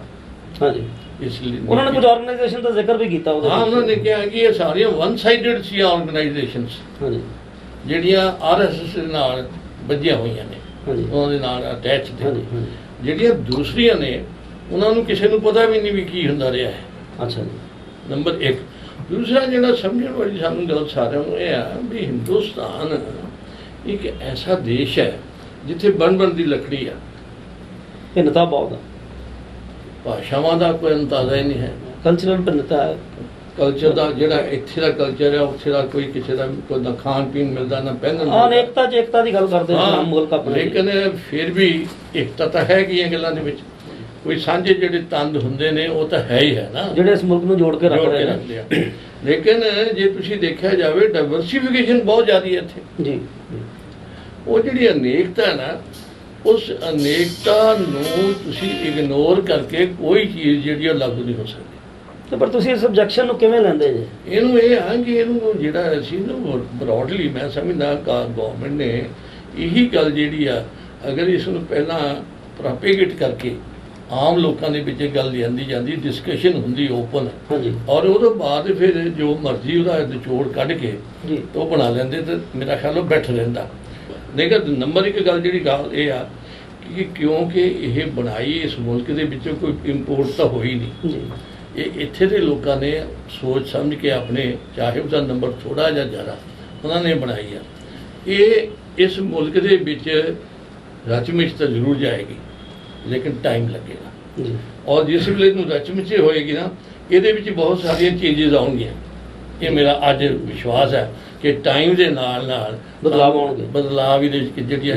ਹਾਂਜੀ, ਇਸ ਲਈ ਉਹਨਾਂ ਨੇ ਕੁਝ ਆਰਗੇਨਾਈਜੇਸ਼ਨ ਦਾ ਜ਼ਿਕਰ ਵੀ ਕੀਤਾ ਉਹਦੇ। ਹਾਂ, ਉਹਨਾਂ ਨੇ ਕਿਹਾ ਕਿ ਇਹ ਸਾਰੀਆਂ ਵਨ ਸਾਈਡਡ ਸੀ ਆਰਗੇਨਾਈਜੇਸ਼ਨਸ, ਹਾਂਜੀ, ਜਿਹੜੀਆਂ RSS ਦੇ ਨਾਲ ਬੱਝੀਆਂ ਹੋਈਆਂ ਨੇ, ਹਾਂਜੀ, ਉਹਨਾਂ ਦੇ ਨਾਲ ਅਟੈਚ ਨੇ। ਹਾਂਜੀ, ਹਾਂਜੀ, ਜਿਹੜੀਆਂ ਦੂਸਰੀਆਂ ਨੇ ਉਹਨਾਂ ਨੂੰ ਕਿਸੇ ਨੂੰ ਪਤਾ ਵੀ ਨਹੀਂ ਵੀ ਕੀ ਹੁੰਦਾ ਰਿਹਾ ਹੈ। ਅੱਛਾ ਜੀ। ਨੰਬਰ 1। ਦੂਸਰਾ ਜਿਹੜਾ ਸਮਝਣ ਵਾਲੀ ਸਾਨੂੰ ਗੱਲ ਸਾਰਿਆਂ ਨੂੰ ਇਹ ਆ ਵੀ ਹਿੰਦੁਸਤਾਨ ਇੱਕ ਐਸਾ ਦੇਸ਼ ਹੈ ਜਿੱਥੇ ਬਣ ਦੀ ਲੱਕੜੀ ਆ, ਭਿੰਨਤਾ ਬਹੁਤ ਹੈ, ਭਾਸ਼ਾਵਾਂ ਦਾ ਕੋਈ ਅੰਦਾਜ਼ਾ ਹੀ ਨਹੀਂ ਹੈ, ਕਲਚਰਲ ਭਿੰਨਤਾ ਹੈ, ਕਲਚਰ ਦਾ ਜਿਹੜਾ ਇੱਥੇ ਦਾ ਕਲਚਰ ਹੈ ਉੱਥੇ ਦਾ ਕੋਈ ਕਿਸੇ ਦਾ ਕੋਈ ਨਾ ਖਾਣ ਪੀਣ ਮਿਲਦਾ ਨਾ ਪਹਿਨਣ ਨੂੰ। ਅਨੇਕਤਾ 'ਚ ਏਕਤਾ ਦੀ ਗੱਲ ਕਰਦੇ ਹਾਂ ਮੁਲਕ ਆਪਣਾ, ਲੇਕਿਨ ਫਿਰ ਵੀ ਏਕਤਾ ਤਾਂ ਹੈਗੀਆਂ ਗੱਲਾਂ ਦੇ ਵਿੱਚ, ਕੋਈ ਸਾਂਝੇ ਜਿਹੜੇ ਤੰਦ ਹੁੰਦੇ ਨੇ ਉਹ ਤਾਂ ਹੈ ਹੀ ਹੈ ਨਾ, ਜਿਹੜੇ ਇਸ ਮੁਲਕ ਨੂੰ ਜੋੜ ਕੇ ਰੱਖਦੇ ਨੇ। ਲੇਕਿਨ ਜੇ ਤੁਸੀਂ ਦੇਖਿਆ ਜਾਵੇ ਡਾਇਵਰਸੀਫਿਕੇਸ਼ਨ ਬਹੁਤ ਜ਼ਿਆਦਾ ਹੈ ਇੱਥੇ ਜੀ। ਉਹ ਜਿਹੜੀ ਅਨੇਕਤਾ ਹੈ ਨਾ, ਉਸ ਅਨੇਕਤਾ ਨੂੰ ਤੁਸੀਂ ਇਗਨੋਰ ਕਰਕੇ ਕੋਈ ਚੀਜ਼ ਜਿਹੜੀ ਉਹ ਲਾਗੂ ਨਹੀਂ ਹੋ ਸਕਦੀ। ਤੇ ਪਰ ਤੁਸੀਂ ਇਸ ਆਬਜੈਕਸ਼ਨ ਨੂੰ ਕਿਵੇਂ ਲੈਂਦੇ ਜੇ? ਇਹਨੂੰ ਇਹ ਆ ਕਿ ਇਹਨੂੰ ਜਿਹੜਾ ਅਸੀਂ ਨਾ ਬਰੋਡਲੀ ਮੈਂ ਸਮਝਦਾ ਗਵਰਨਮੈਂਟ ਨੇ ਇਹੀ ਗੱਲ ਜਿਹੜੀ ਆ, ਅਗਰ ਇਸ ਨੂੰ ਪਹਿਲਾਂ ਪ੍ਰੋਪੇਗੇਟ ਕਰਕੇ ਆਮ ਲੋਕਾਂ ਦੇ ਵਿੱਚ ਇਹ ਗੱਲ ਲਿਆਂਦੀ ਜਾਂਦੀ, ਡਿਸਕਸ਼ਨ ਹੁੰਦੀ ਓਪਨ, ਹਾਂਜੀ, ਔਰ ਉਹਦੇ ਬਾਅਦ ਫਿਰ ਜੋ ਮਰਜ਼ੀ ਉਹਦਾ ਨਿਚੋੜ ਕੱਢ ਕੇ ਜੀ ਉਹ ਬਣਾ ਲੈਂਦੇ ਤਾਂ ਮੇਰਾ ਖਿਆਲ ਉਹ ਬੈਠ ਰਹਿੰਦਾ। ਲੇਕਿਨ ਨੰਬਰ 1 ਗੱਲ ਜਿਹੜੀ ਗੱਲ ਇਹ ਆ ਕਿ ਕਿਉਂਕਿ ਇਹ ਬਣਾਈ ਇਸ ਮੁਲਕ ਦੇ ਵਿੱਚੋਂ ਕੋਈ ਇੰਪੋਰਟ ਤਾਂ ਹੋਈ ਨਹੀਂ, ਜੀ, ਇਹ ਇੱਥੇ ਦੇ ਲੋਕਾਂ ਨੇ ਸੋਚ ਸਮਝ ਕੇ ਆਪਣੇ, ਚਾਹੇ ਉਹਦਾ ਨੰਬਰ ਥੋੜ੍ਹਾ ਜਾਂ ਜ਼ਿਆਦਾ, ਉਹਨਾਂ ਨੇ ਬਣਾਈ ਆ। ਇਹ ਇਸ ਮੁਲਕ ਦੇ ਵਿੱਚ ਰਚ-ਮਿਚ ਤਾਂ ਜ਼ਰੂਰ ਜਾਏਗੀ ਲੇਕਿਨ ਟਾਈਮ ਲੱਗੇਗਾ, ਜੀ, ਔਰ ਜਿਸ ਵੇਲੇ ਨੂੰ ਰਚ-ਮਿਚ ਹੋਏਗੀ ਨਾ ਇਹਦੇ ਵਿੱਚ ਬਹੁਤ ਸਾਰੀਆਂ ਚੇਂਜਸ ਆਉਣਗੀਆਂ। ਇਹ ਮੇਰਾ ਅੱਜ ਵਿਸ਼ਵਾਸ ਹੈ ਕਿ ਟਾਈਮ ਦੇ ਨਾਲ ਨਾਲ ਬਦਲਾਅ ਆਉਣਗੇ, ਬਦਲਾਅ ਇਹਦੇ ਵਿੱਚ ਜਿਹੜੀਆਂ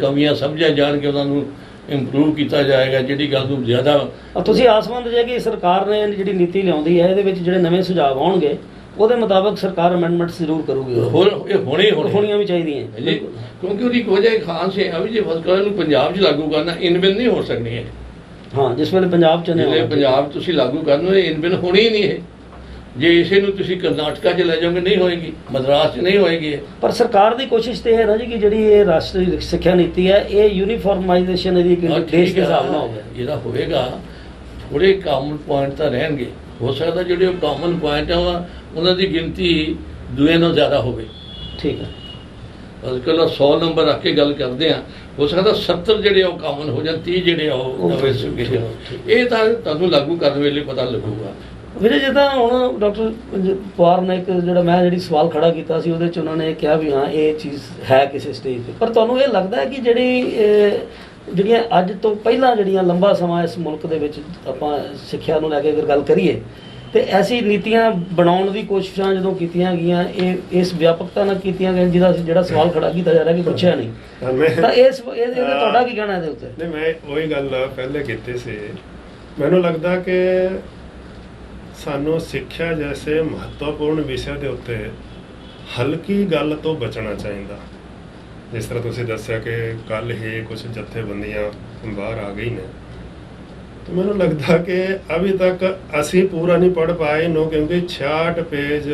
ਕਮੀਆਂ ਸਮਝੀਆਂ ਜਾਣਗੀਆਂ ਉਹਨਾਂ ਨੂੰ ਇੰਪਰੂਵ ਕੀਤਾ ਜਾਏਗਾ। ਜਿਹੜੀ ਗੱਲ ਨੂੰ ਜ਼ਿਆਦਾ ਤੁਸੀਂ ਆਸਮੰਦ ਜੇ ਕਿ ਸਰਕਾਰ ਨੇ ਜਿਹੜੀ ਨੀਤੀ ਲਿਆਉਂਦੀ ਹੈ ਇਹਦੇ ਵਿੱਚ ਜਿਹੜੇ ਨਵੇਂ ਸੁਝਾਅ ਆਉਣਗੇ ਉਹਦੇ ਮੁਤਾਬਕ ਸਰਕਾਰ ਅਮੈਂਡਮੈਂਟਸ ਜ਼ਰੂਰ ਕਰੂਗੀ, ਹੋਰ ਇਹ ਹੋਣੀਆਂ ਵੀ ਚਾਹੀਦੀਆਂ ਜੀ, ਕਿਉਂਕਿ ਉਹਦੀ ਇੱਕ ਵਜ੍ਹਾ ਖਾਸ ਹੈ ਵੀ ਜੇ ਫਸਕਰ ਨੂੰ ਪੰਜਾਬ 'ਚ ਲਾਗੂ ਕਰਨਾ ਇਨਬਿਨ ਨਹੀਂ ਹੋ ਸਕਣੀ ਹੈ। ਹਾਂ, ਜਿਸ ਵੇਲੇ ਪੰਜਾਬ 'ਚ ਜਿਹੜੇ ਪੰਜਾਬ ਤੁਸੀਂ ਲਾਗੂ ਕਰਨਾ ਇਨਬਿਨ ਹੋਣੀ ਹੀ ਨਹੀਂ ਹੈ। ਜੇ ਇਸੇ ਨੂੰ ਤੁਸੀਂ ਕਰਨਾਟਕਾ 'ਚ ਲੈ ਜਾਓਗੇ ਨਹੀਂ ਹੋਏਗੀ, ਮਦਰਾਸ 'ਚ ਨਹੀਂ ਹੋਏਗੀ। ਪਰ ਸਰਕਾਰ ਦੀ ਕੋਸ਼ਿਸ਼ ਤੇ ਹੈ ਨਾ ਜੀ ਕਿ ਜਿਹੜੀ ਇਹ ਰਾਸ਼ਟਰੀ ਸਿੱਖਿਆ ਨੀਤੀ ਹੈ ਇਹ ਯੂਨੀਫਾਰਮਾਈਜੇਸ਼ਨ ਇਹਦੀ ਦੇਸ਼ ਦੇ ਹਿਸਾਬ ਨਾਲ ਹੋਵੇ। ਇਹਦਾ ਹੋਵੇਗਾ, ਥੋੜ੍ਹੇ ਕਾਮਨ ਪੁਆਇੰਟ ਤਾਂ ਰਹਿਣਗੇ, ਹੋ ਸਕਦਾ ਜਿਹੜੇ ਉਹ ਕਾਮਨ ਪੁਆਇੰਟ ਆ ਉਹਨਾਂ ਦੀ ਗਿਣਤੀ ਦੂਏ ਨਾਲੋਂ ਜ਼ਿਆਦਾ ਹੋਵੇ। ਠੀਕ ਹੈ, ਅੱਜਕੱਲ੍ਹ 100 ਨੰਬਰ ਰੱਖ ਕੇ ਗੱਲ ਕਰਦੇ ਆ, ਹੋ ਸਕਦਾ 70 ਜਿਹੜੇ ਉਹ ਕਾਮਨ ਹੋ ਜਾਣ, 30 ਜਿਹੜੇ ਉਹ ਨਵੇਂ ਸੁਗੇ। ਇਹ ਤਾਂ ਤੁਹਾਨੂੰ ਲਾਗੂ ਕਰਨ ਵੇਲੇ ਪਤਾ ਲੱਗੂਗਾ। ਵੀਰੇ ਜਿੱਦਾਂ ਹੁਣ ਡਾਕਟਰ ਪਵਾਰ ਨੇ ਇੱਕ ਜਿਹੜੀ ਸਵਾਲ ਖੜਾ ਕੀਤਾ ਸੀ ਉਹਦੇ 'ਚ ਉਹਨਾਂ ਨੇ ਕਿਹਾ ਵੀ ਹਾਂ ਇਹ ਚੀਜ਼ ਹੈ ਕਿਸੇ ਸਟੇਜ 'ਤੇ, ਪਰ ਤੁਹਾਨੂੰ ਇਹ ਲੱਗਦਾ ਹੈ ਕਿ ਜਿਹੜੀਆਂ ਅੱਜ ਤੋਂ ਪਹਿਲਾਂ ਜਿਹੜੀਆਂ ਲੰਬਾ ਸਮਾਂ ਇਸ ਮੁਲਕ ਦੇ ਵਿੱਚ ਆਪਾਂ ਸਿੱਖਿਆ ਨੂੰ ਲੈ ਕੇ ਅਗਰ ਗੱਲ ਕਰੀਏ ਤੇ ਐਸੀ ਨੀਤੀਆਂ ਬਣਾਉਣ ਦੀ ਕੋਸ਼ਿਸ਼ਾਂ ਜਦੋਂ ਕੀਤੀਆਂ ਗਈਆਂ ਇਹ ਇਸ ਵਿਆਪਕਤਾ ਨਾਲ ਕੀਤੀਆਂ ਗਈਆਂ ਜਿਹੜਾ ਸਵਾਲ ਖੜਾ ਕੀਤਾ ਜਾ ਰਿਹਾ ਕਿ ਪੁੱਛਿਆ ਨਹੀਂ, ਤਾਂ ਇਹਦੇ ਤੁਹਾਡਾ ਕੀ ਕਹਿਣਾ ਇਹਦੇ ਉੱਤੇ? ਨਹੀਂ, ਮੈਂ ਉਹੀ ਗੱਲ ਪਹਿਲੇ ਕੀਤੀ ਸੀ, ਮੈਨੂੰ ਲੱਗਦਾ ਕਿ ਸਾਨੂੰ ਸਿੱਖਿਆ ਜੈਸੇ ਮਹੱਤਵਪੂਰਨ ਵਿਸ਼ੇ ਦੇ ਉੱਤੇ ਹਲਕੀ ਗੱਲ ਤੋਂ ਬਚਣਾ ਚਾਹੀਦਾ। ਜਿਸ ਤਰ੍ਹਾਂ ਤੁਸੀਂ ਦੱਸਿਆ ਕਿ ਕੱਲ ਹੀ ਕੁਝ ਜਥੇਬੰਦੀਆਂ ਬਾਹਰ ਆ ਗਈ ਨੇ, तो मैंने लगता कि अभी तक ਅਸੀਂ पूरा नहीं पढ़ पाए नो क्योंकि 66 पेज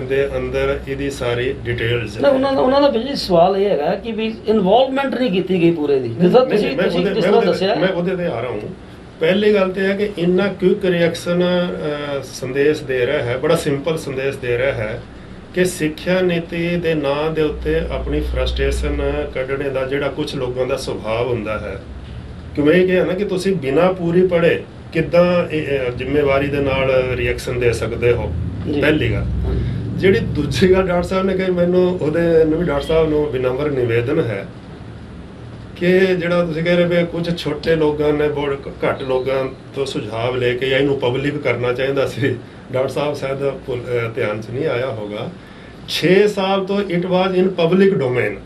ਦੇ ਅੰਦਰ ਇਹਦੀ ਸਾਰੀ ਡਿਟੇਲਸ ਨਾ ਉਹਨਾਂ ਦਾ ਜੀ ਸਵਾਲ ਇਹ ਹੈਗਾ ਕਿ ਵੀ ਇਨਵੋਲਵਮੈਂਟ ਨਹੀਂ ਕੀਤੀ ਗਈ ਪੂਰੇ ਦੀ ਜਿਸ ਤਰ੍ਹਾਂ ਦੱਸਿਆ ਮੈਂ ਉਹਦੇ ਤੇ ਆ ਰਹਾ ਹੂੰ। ਪਹਿਲੀ ਗੱਲ ਤੇ ਹੈ ਕਿ ਇੰਨਾ ਕੁਇਕ ਰਿਐਕਸ਼ਨ ਸੰਦੇਸ਼ ਦੇ ਰਿਹਾ ਹੈ, ਬੜਾ ਸਿੰਪਲ ਸੰਦੇਸ਼ ਦੇ ਰਿਹਾ ਹੈ ਕਿ ਸਿੱਖਿਆ ਨੀਤੀ ਦੇ ਨਾਂ ਦੇ ਉੱਤੇ ਆਪਣੀ ਫਰਸਟ੍ਰੇਸ਼ਨ ਕੱਢਣੇ ਦਾ ਜਿਹੜਾ ਕੁਝ ਲੋਕਾਂ ਦਾ ਸੁਭਾਅ ਹੁੰਦਾ ਹੈ ਕਿ ਮੈਂ ਇਹ ਕਿਹਾ ਨਾ ਕਿ ਤੁਸੀਂ ਬਿਨਾਂ ਪੂਰੀ ਪੜ੍ਹੇ ਕਿੱਦਾਂ ਜ਼ਿੰਮੇਵਾਰੀ ਦੇ ਨਾਲ ਰਿਐਕਸ਼ਨ ਦੇ ਸਕਦੇ ਹੋ। ਪਹਿਲੀ ਗੱਲ ਜਿਹੜੀ ਦੂਜੀ ਗੱਲ ਡਾਕਟਰ ਸਾਹਿਬ ਨੇ ਕਹੀ, ਮੈਨੂੰ ਉਹਦੇ ਨੂੰ ਵੀ ਡਾਕਟਰ ਸਾਹਿਬ ਨੂੰ ਵਿਨમ્ર ਨਿਵੇਦਨ ਹੈ ਕਿ ਜਿਹੜਾ ਤੁਸੀਂ ਕਹਿ ਰਹੇ ਵੀ ਕੁਝ ਛੋਟੇ ਲੋਕਾਂ ਨੇ ਬਹੁਤ ਘੱਟ ਲੋਕਾਂ ਤੋਂ ਸੁਝਾਅ ਲੈ ਕੇ ਜਾਂ ਇਹਨੂੰ ਪਬਲਿਕ ਕਰਨਾ ਚਾਹੀਦਾ ਸੀ, ਡਾਕਟਰ ਸਾਹਿਬ ਸ਼ਾਇਦ ਧਿਆਨ 'ਚ ਨਹੀਂ ਆਇਆ ਹੋਗਾ। 6 ਸਾਲ ਤੋਂ it was in public domain,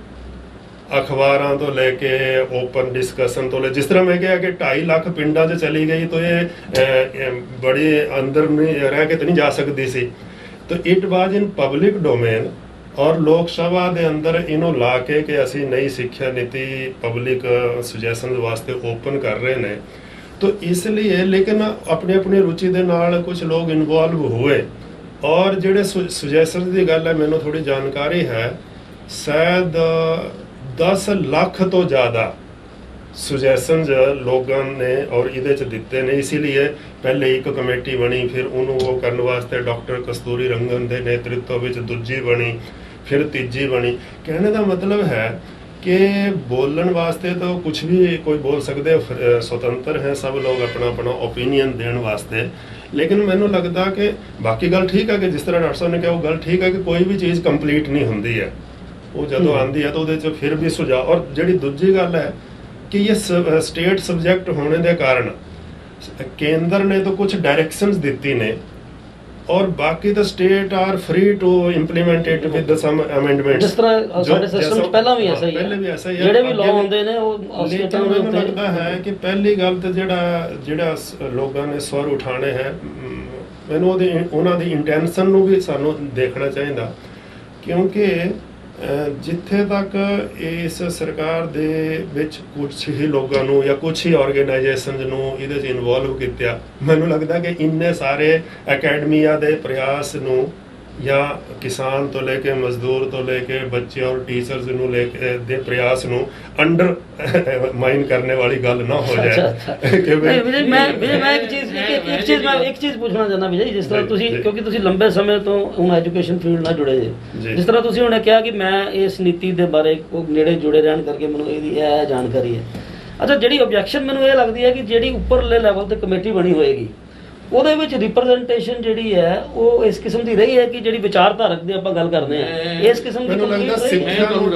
ਅਖਬਾਰਾਂ ਤੋਂ ਲੈ ਕੇ ਓਪਨ ਡਿਸਕਸ਼ਨ ਤੋਂ ਲੈ, ਜਿਸ ਤਰ੍ਹਾਂ ਮੈਂ ਕਿਹਾ ਕਿ 2.5 ਲੱਖ ਪਿੰਡਾਂ 'ਚ ਚਲੀ ਗਈ ਤਾਂ ਇਹ ਬੜੀ ਅੰਦਰ ਨਹੀਂ ਰਹਿ ਕੇ ਤਾਂ ਨਹੀਂ ਜਾ ਸਕਦੀ ਸੀ। ਤਾਂ it was in public domain ਔਰ ਲੋਕ ਸਭਾ ਦੇ ਅੰਦਰ ਇਹਨੂੰ ਲਾ ਕੇ ਕਿ ਅਸੀਂ ਨਈ ਸਿੱਖਿਆ ਨੀਤੀ ਪਬਲਿਕ ਸੁਜੈਸ਼ਨ ਵਾਸਤੇ ਓਪਨ ਕਰ ਰਹੇ ਨੇ। तो इसलिए लेकिन अपनी अपनी रुचि ਦੇ ਨਾਲ ਕੁਝ ਲੋਕ ਇਨਵੋਲਵ ਹੋਏ ਔਰ ਜਿਹੜੇ ਸੁਜੈਸ਼ਨ ਦੀ ਗੱਲ ਹੈ ਮੈਨੂੰ ਥੋੜੀ ਜਾਣਕਾਰੀ ਹੈ, शायद 10 ਲੱਖ ਤੋਂ ਜ਼ਿਆਦਾ ਸੁਜੈਸ਼ਨਸ ਲੋਕਾਂ ਨੇ ਔਰ ਇਹਦੇ ਚ ਦਿੱਤੇ ਨੇ। ਇसीलिए ਪਹਿਲੇ ਇੱਕ ਕਮੇਟੀ ਬਣੀ, ਫਿਰ ਉਹਨੂੰ ਉਹ ਕਰਨ ਵਾਸਤੇ ਡਾਕਟਰ ਕਸਤੂਰੀ ਰੰਗਨ ਦੇ ਨੇਤਰਤਵ ਵਿੱਚ ਦੂਜੀ ਬਣੀ, ਫਿਰ ਤੀਜੀ ਬਣੀ। ਕਹਿਣੇ ਦਾ ਮਤਲਬ ਹੈ कि बोलने वास्ते तो कुछ भी कोई बोल सकते, स्वतंत्र है सब लोग अपना अपना ओपीनियन देने वास्ते। लेकिन मैनू लगता कि बाकी गल ठीक है कि जिस तरह डॉक्टर साहब ने कहा वो गल ठीक है कि कोई भी चीज़ कंप्लीट नहीं होंगी है, वो जो आती है तो वो फिर भी सुझाव। और जी दूजी गल है कि ये स्टेट सब्जैक्ट होने के कारण केंद्र ने तो कुछ डायरेक्शंस दी ने और बाकी तो state are free to implement it with some amendments. जिस तरह सारे सिस्टम में पहला भी ऐसा ही है, पहले भी ऐसा ही है, ਜਿਹੜੇ ਵੀ ਲਾਅ ਹੁੰਦੇ ਨੇ ਉਹ लेकिन ਮੈਨੂੰ लगता है कि पहली गल तो ਜਿਹੜਾ ਲੋਕਾਂ ਨੇ ਸਵਰ ਉਠਾਣੇ ਹੈ, ਮੈਨੂੰ ਉਹਨਾਂ ਦੀ ਇੰਟੈਂਸ਼ਨ ਨੂੰ ਵੀ ਸਾਨੂੰ ਦੇਖਣਾ ਚਾਹੀਦਾ। ਕਿਉਂਕਿ ਜਿੱਥੇ ਤੱਕ ਇਸ ਸਰਕਾਰ ਦੇ ਵਿੱਚ ਕੁਝ ਹੀ ਲੋਕਾਂ ਨੂੰ ਜਾਂ ਕੁਝ ਹੀ ਆਰਗੇਨਾਈਜੇਸ਼ਨਸ ਨੂੰ ਇਹਦੇ 'ਚ ਇਨਵੋਲਵ ਕੀਤਾ, ਮੈਨੂੰ ਲੱਗਦਾ ਕਿ ਇੰਨੇ ਸਾਰੇ ਅਕੈਡਮੀਆਂ ਦੇ ਪ੍ਰਯਾਸ ਨੂੰ ਜਾਂ ਕਿਸਾਨ ਤੋਂ ਲੈ ਕੇ ਮਜ਼ਦੂਰ ਤੋਂ ਲੈ ਕੇ ਬੱਚੇ ਔਰ ਟੀਚਰਸ ਨੂੰ ਲੈ ਕੇ ਦੇ ਪ੍ਰਯਾਸ ਨੂੰ ਅੰਡਰ ਮਾਈਨ ਕਰਨੇ ਵਾਲੀ ਗੱਲ ਨਾ ਹੋ ਜਾਏ। ਕਿ ਮੈਂ ਇੱਕ ਚੀਜ਼ ਪੁੱਛਣਾ ਚਾਹੁੰਦਾ ਵਿਜੇ, ਜਿਸ ਤਰ੍ਹਾਂ ਤੁਸੀਂ ਕਿਉਂਕਿ ਤੁਸੀਂ ਲੰਬੇ ਸਮੇਂ ਤੋਂ ਹੁਣ ਐਜੂਕੇਸ਼ਨ ਫੀਲਡ ਨਾਲ ਜੁੜੇ ਜੇ, ਜਿਸ ਤਰ੍ਹਾਂ ਤੁਸੀਂ ਹੁਣੇ ਕਿਹਾ ਕਿ ਮੈਂ ਇਸ ਨੀਤੀ ਦੇ ਬਾਰੇ ਨੇੜੇ ਜੁੜੇ ਰਹਿਣ ਕਰਕੇ ਮੈਨੂੰ ਇਹਦੀ ਇਹ ਜਾਣਕਾਰੀ ਹੈ। ਅੱਛਾ, ਜਿਹੜੀ ਆਬਜੈਕਸ਼ਨ ਮੈਨੂੰ ਇਹ ਲੱਗਦੀ ਹੈ ਕਿ ਜਿਹੜੀ ਉੱਪਰਲੇ ਲੈਵਲ ਤੇ ਕਮੇਟੀ ਬਣੀ ਹੋਏਗੀ ਉਹਦੇ ਵਿੱਚ ਰਿਪਰੈਜ਼ੈਂਟੇਸ਼ਨ ਜਿਹੜੀ ਹੈ ਉਹ ਇਸ ਕਿਸਮ ਦੀ ਰਹੀ ਹੈ ਕਿ ਜਿਹੜੀ ਵਿਚਾਰਧਾਰਕ ਦੀ ਆਪਾਂ ਗੱਲ ਕਰਦੇ ਹਾਂ ਇਸ ਕਿਸਮ ਦੀ ਮੈਨੂੰ ਲੱਗਦਾ ਸਿੱਖਿਆ ਨੂੰ